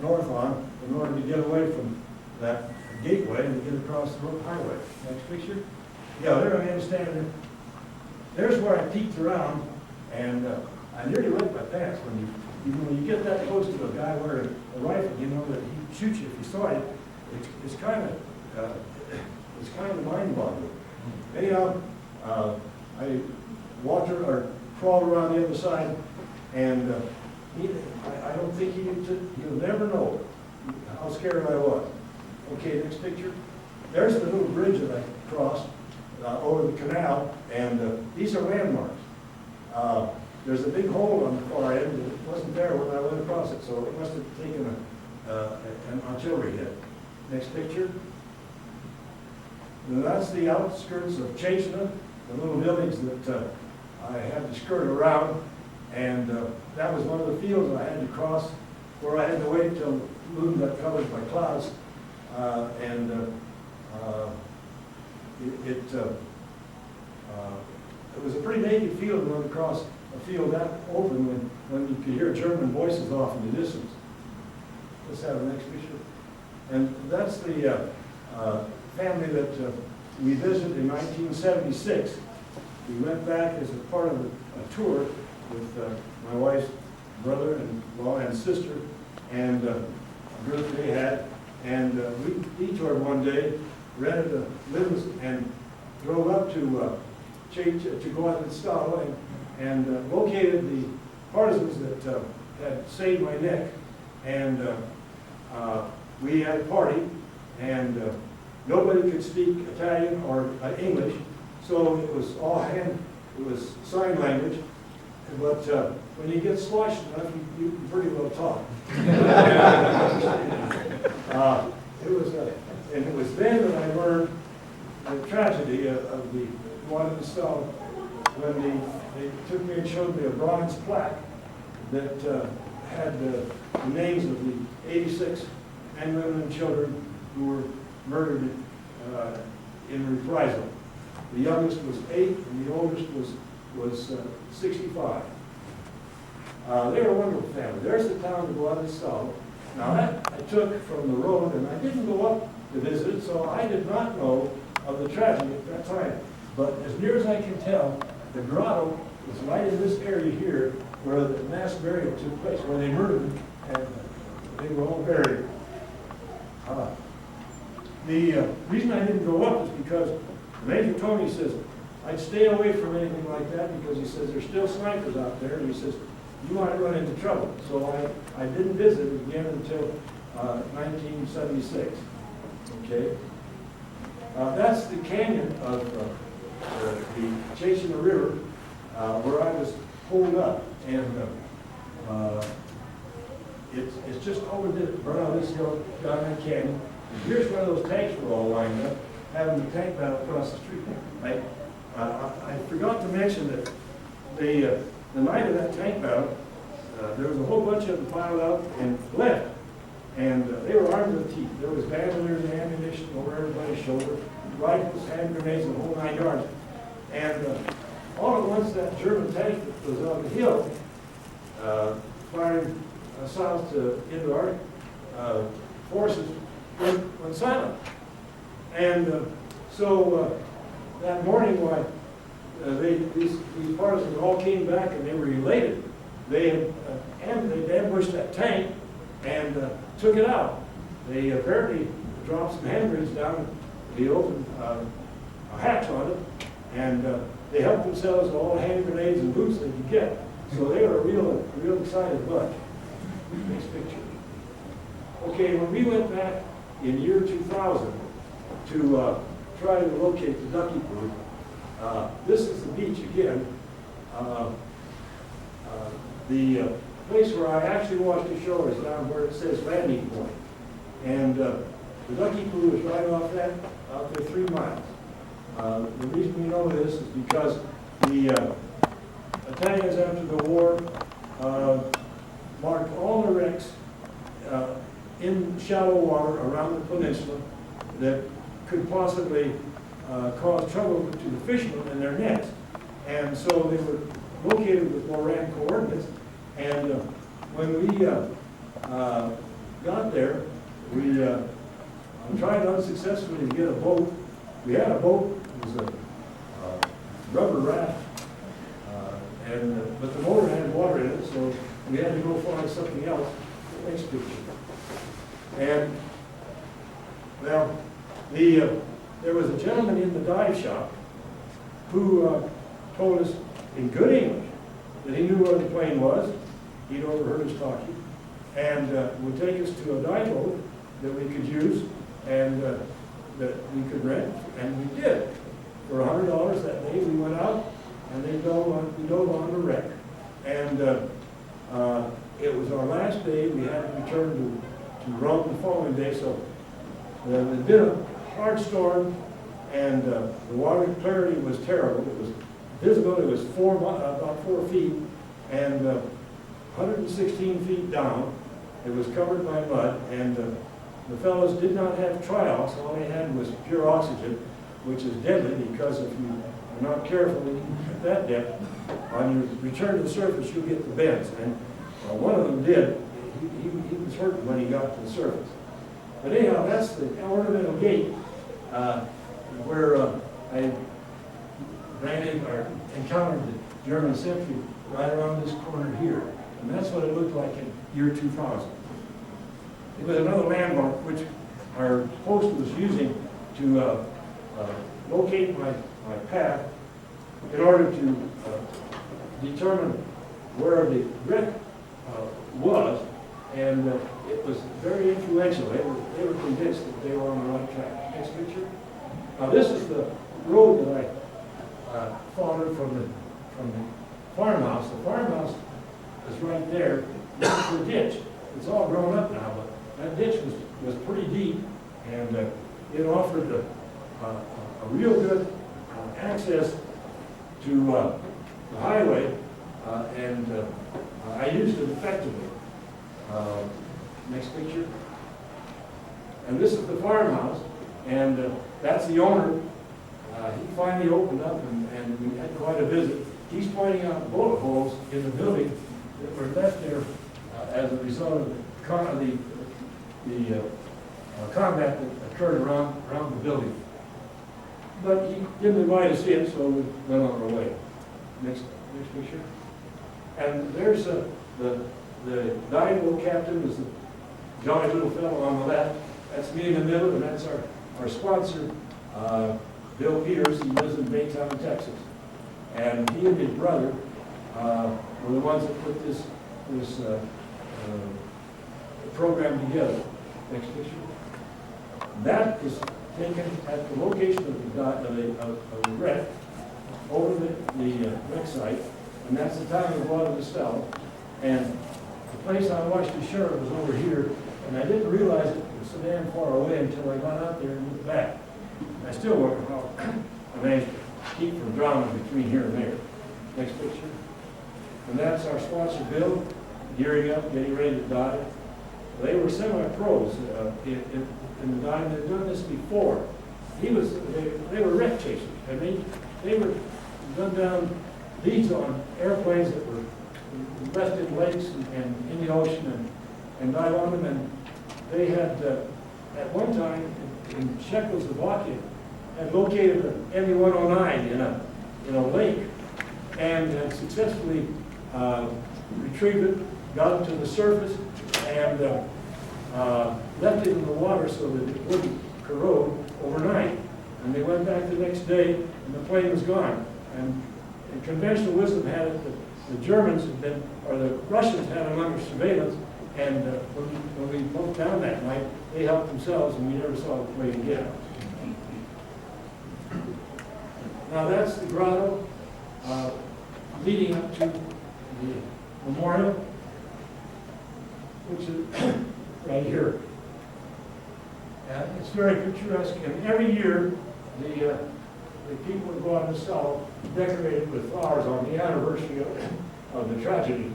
Speaker 5: north on in order to get away from that gateway and to get across the highway. Next picture. Yeah, there I am standing. There's where I peeked around, and I nearly wet my pants when you get that close to a guy wearing a rifle. You know that he shoots you if you saw it. It's kind of mind-boggling. Anyhow, I walked or crawled around the other side, and I don't think he'll never know how scared I was. Okay, next picture. There's the little bridge that I crossed over the canal, and these are landmarks. There's a big hole on the far end that wasn't there when I went across it, so it must have taken an artillery hit. Next picture. And that's the outskirts of Chasena, the little village that I had to skirt around, and that was one of the fields I had to cross, where I had to wait till the moon got covered by clouds, it was a pretty naked field to run across a field that open when you could hear German voices off in the distance. Let's have the next picture. And that's the family that we visited in 1976. We went back as a part of a tour with my wife's brother-in-law and sister and a group they had. And we detoured one day, rented a limousine, and drove up to go out and Stalo and located the partisans that had saved my neck. And we had a party, and nobody could speak Italian or English, so it was all hand, it was sign language. But when you get sloshed enough, you can pretty well talk. And it was then that I learned the tragedy of the one in the cell when they took me and showed me a bronze plaque that had the names of the 86 men, women, and children who were murdered in reprisal. The youngest was 8, and the oldest was 65. They were a wonderful family. There's the town of Guadalajara. Now that I took from the road, and I didn't go up to visit it, so I did not know of the tragedy at that time. But as near as I can tell, the grotto is right in this area here where the mass burial took place, where they murdered them, and they were all buried. The reason I didn't go up is because Major Toomey says, I'd stay away from anything like that because he says there's still snipers out there, and he says, you might run into trouble. So I didn't visit again until 1976. Okay? That's the canyon of the Chasena River where I was pulled up. And it's just over around this hill down that canyon. And here's where those tanks were all lined up, having the tank battle across the street. I forgot to mention that the night of that tank battle, there was a whole bunch of them piled out and left. And they were armed with teeth. There was bandoliers and ammunition over everybody's shoulder, rifles, hand grenades, and the whole 9 yards. And all at once, that German tank that was on the hill, firing south into our forces, went silent. And so that morning, these partisans all came back and they were elated. They ambushed that tank and took it out. They apparently dropped some hand grenades down the open a hatch on it, and they helped themselves to all the hand grenades and boots they could get. So they were a real excited bunch. Next picture. Okay, when we went back in year 2000 to try to locate the Ducky Group, this is the beach again. The place where I actually washed ashore is down where it says landing point. And the Ducky Pool is right off that, out there 3 miles. The reason we know this is because the Italians after the war marked all the wrecks in shallow water around the peninsula that could possibly cause trouble to the fishermen and their nets. And so they were located with Moran coordinates, and when we got there, we tried unsuccessfully to get a boat. We had a boat, it was a rubber raft, but the motor had water in it, so we had to go find something else. Next picture. And, well, there was a gentleman in the dive shop who told us in good English that he knew where the plane was. He'd overheard us talking, and would take us to a dive boat that we could use and that we could rent, and we did. For $100 that day, we went out and we dove on the wreck, and it was our last day. We had to return to Rome the following day, so there had been a hard storm, and the water clarity was terrible. It was visible. It was about 4 feet, and 116 feet down. It was covered by mud, and the fellows did not have trials. All they had was pure oxygen, which is deadly because if you are not careful at that depth, on your return to the surface, you'll get the bends. And one of them did. He was hurt when he got to the surface. But anyhow, that's the ornamental gate where I ran in or encountered the German sentry right around this corner here. And that's what it looked like in year 2000. It was another landmark which our host was using to locate my path in order to determine where the wreck was, and it was very influential. They were convinced that they were on the right track. Next picture. Now this is the road that I followed from the farmhouse. The farmhouse is right there. This is the ditch. It's all grown up now, but that ditch was pretty deep, and it offered a real good access to the highway, and I used it effectively. Next picture. And this is the farmhouse, and that's the owner. He finally opened up, and we had quite a visit. He's pointing out bullet holes in the building that were left there as a result of the combat that occurred around the building. But he didn't invite us in, so we went on our way. Next picture. And there's the dive boat captain is the jolly little fellow on the left. That's me in the middle, and that's our sponsor, Bill Peters. He lives in Baytown, Texas. And he and his brother were the ones that put this program together. Next picture. That is taken at the location of the wreck over the wreck site, and that's the town of Guadalajara. And the place I watched ashore was over here, and I didn't realize it was so damn far away until I got out there and looked back. I still wonder how I managed to keep from drowning between here and there. Next picture. And that's our sponsor, Bill, gearing up, getting ready to dive. They were semi-pros in the diving. They'd done this before. They were wreck chasers, and they were done down leads on airplanes that were left in lakes and in the ocean and dive on them. And they had, at one time in Czechoslovakia, had located an ME-109 in a lake and had successfully retrieved it, got it to the surface, and left it in the water so that it wouldn't corrode overnight. And they went back the next day, and the plane was gone. And conventional wisdom had it that the Germans had been, or the Russians had them under surveillance, and when we broke down that night, they helped themselves, and we never saw the plane again. Now that's the grotto leading up to the memorial, which is right here. It's very picturesque, and every year the people in Guadalajara decorated with flowers on the anniversary of the tragedy,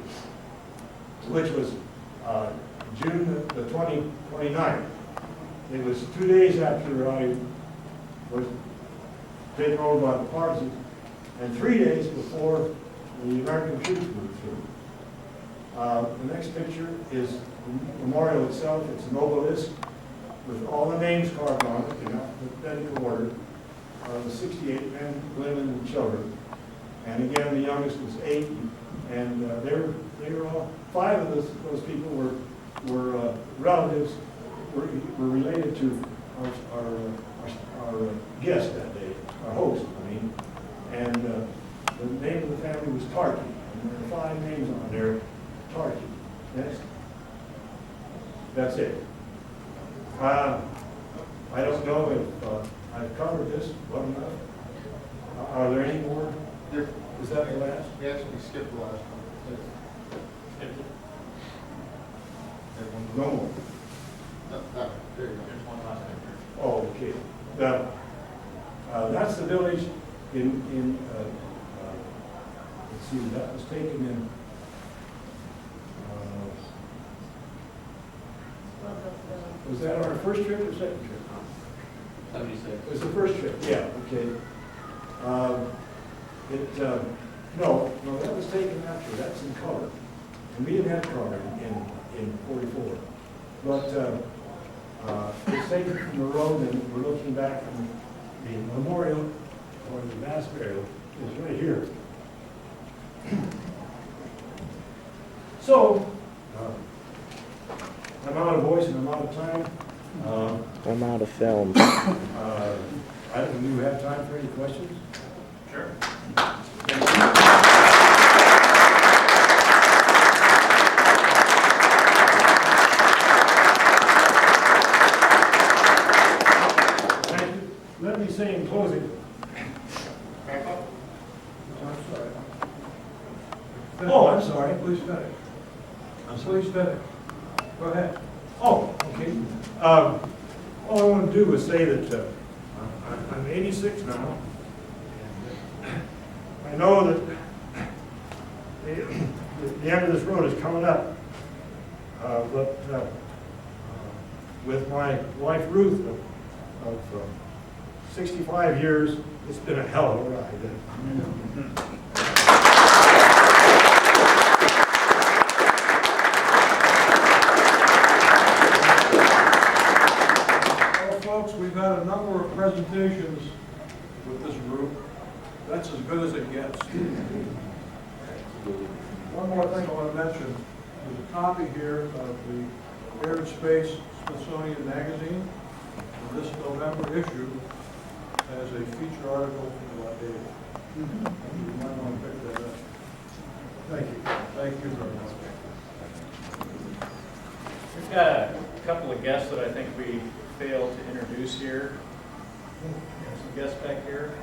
Speaker 5: which was June the 29th. It was 2 days after I was taken over by the partisans, and 3 days before the American troops moved through.
Speaker 7: The next picture is the memorial itself. It's an obelisk with all the names carved on it in alphabetical order. The 68 men, women, and children. And again, the youngest was 8, and they were all 5 of those people were relatives, were related to our guest that day, our host, I mean. And the name of the family was Tarky, and there are 5 names on there. Tarky. Next. That's it. I don't know if I've covered this well enough. Are there any more? Is that the last?
Speaker 1: Yes, we skipped the last one.
Speaker 2: Skipped it.
Speaker 7: No more.
Speaker 1: There you go.
Speaker 2: There's one last picture.
Speaker 7: Oh, okay. That's the village in let's see, that was taken in, was that our first trip or second trip?
Speaker 2: 76.
Speaker 7: It was the first trip, yeah, okay. No, that was taken after, that's in color. And we didn't have color in 44. But it's taken from the road, and we're looking back, and the memorial, or the mass burial, is right here. So, I'm out of voice and I'm out of time.
Speaker 6: I'm out of film.
Speaker 7: Do you have time for any questions?
Speaker 2: Sure.
Speaker 7: Thank you. Let me say in closing. Oh, I'm sorry.
Speaker 5: Please finish. Please finish. Go ahead.
Speaker 7: Oh, okay. All I want to do is say that I'm 86 now. I know that the end of this road is coming up. But with my wife Ruth of 65 years, it's been a hell of a ride.
Speaker 5: Folks, we've had a number of presentations with this group. That's as good as it gets. One more thing I want to mention. There's a copy here of the Air and Space Smithsonian Magazine. And this November issue has a feature article from that day. You might want to pick that up.
Speaker 7: Thank you.
Speaker 5: Thank you very much.
Speaker 2: We've got a couple of guests that I think we failed to introduce here. Some guests back here.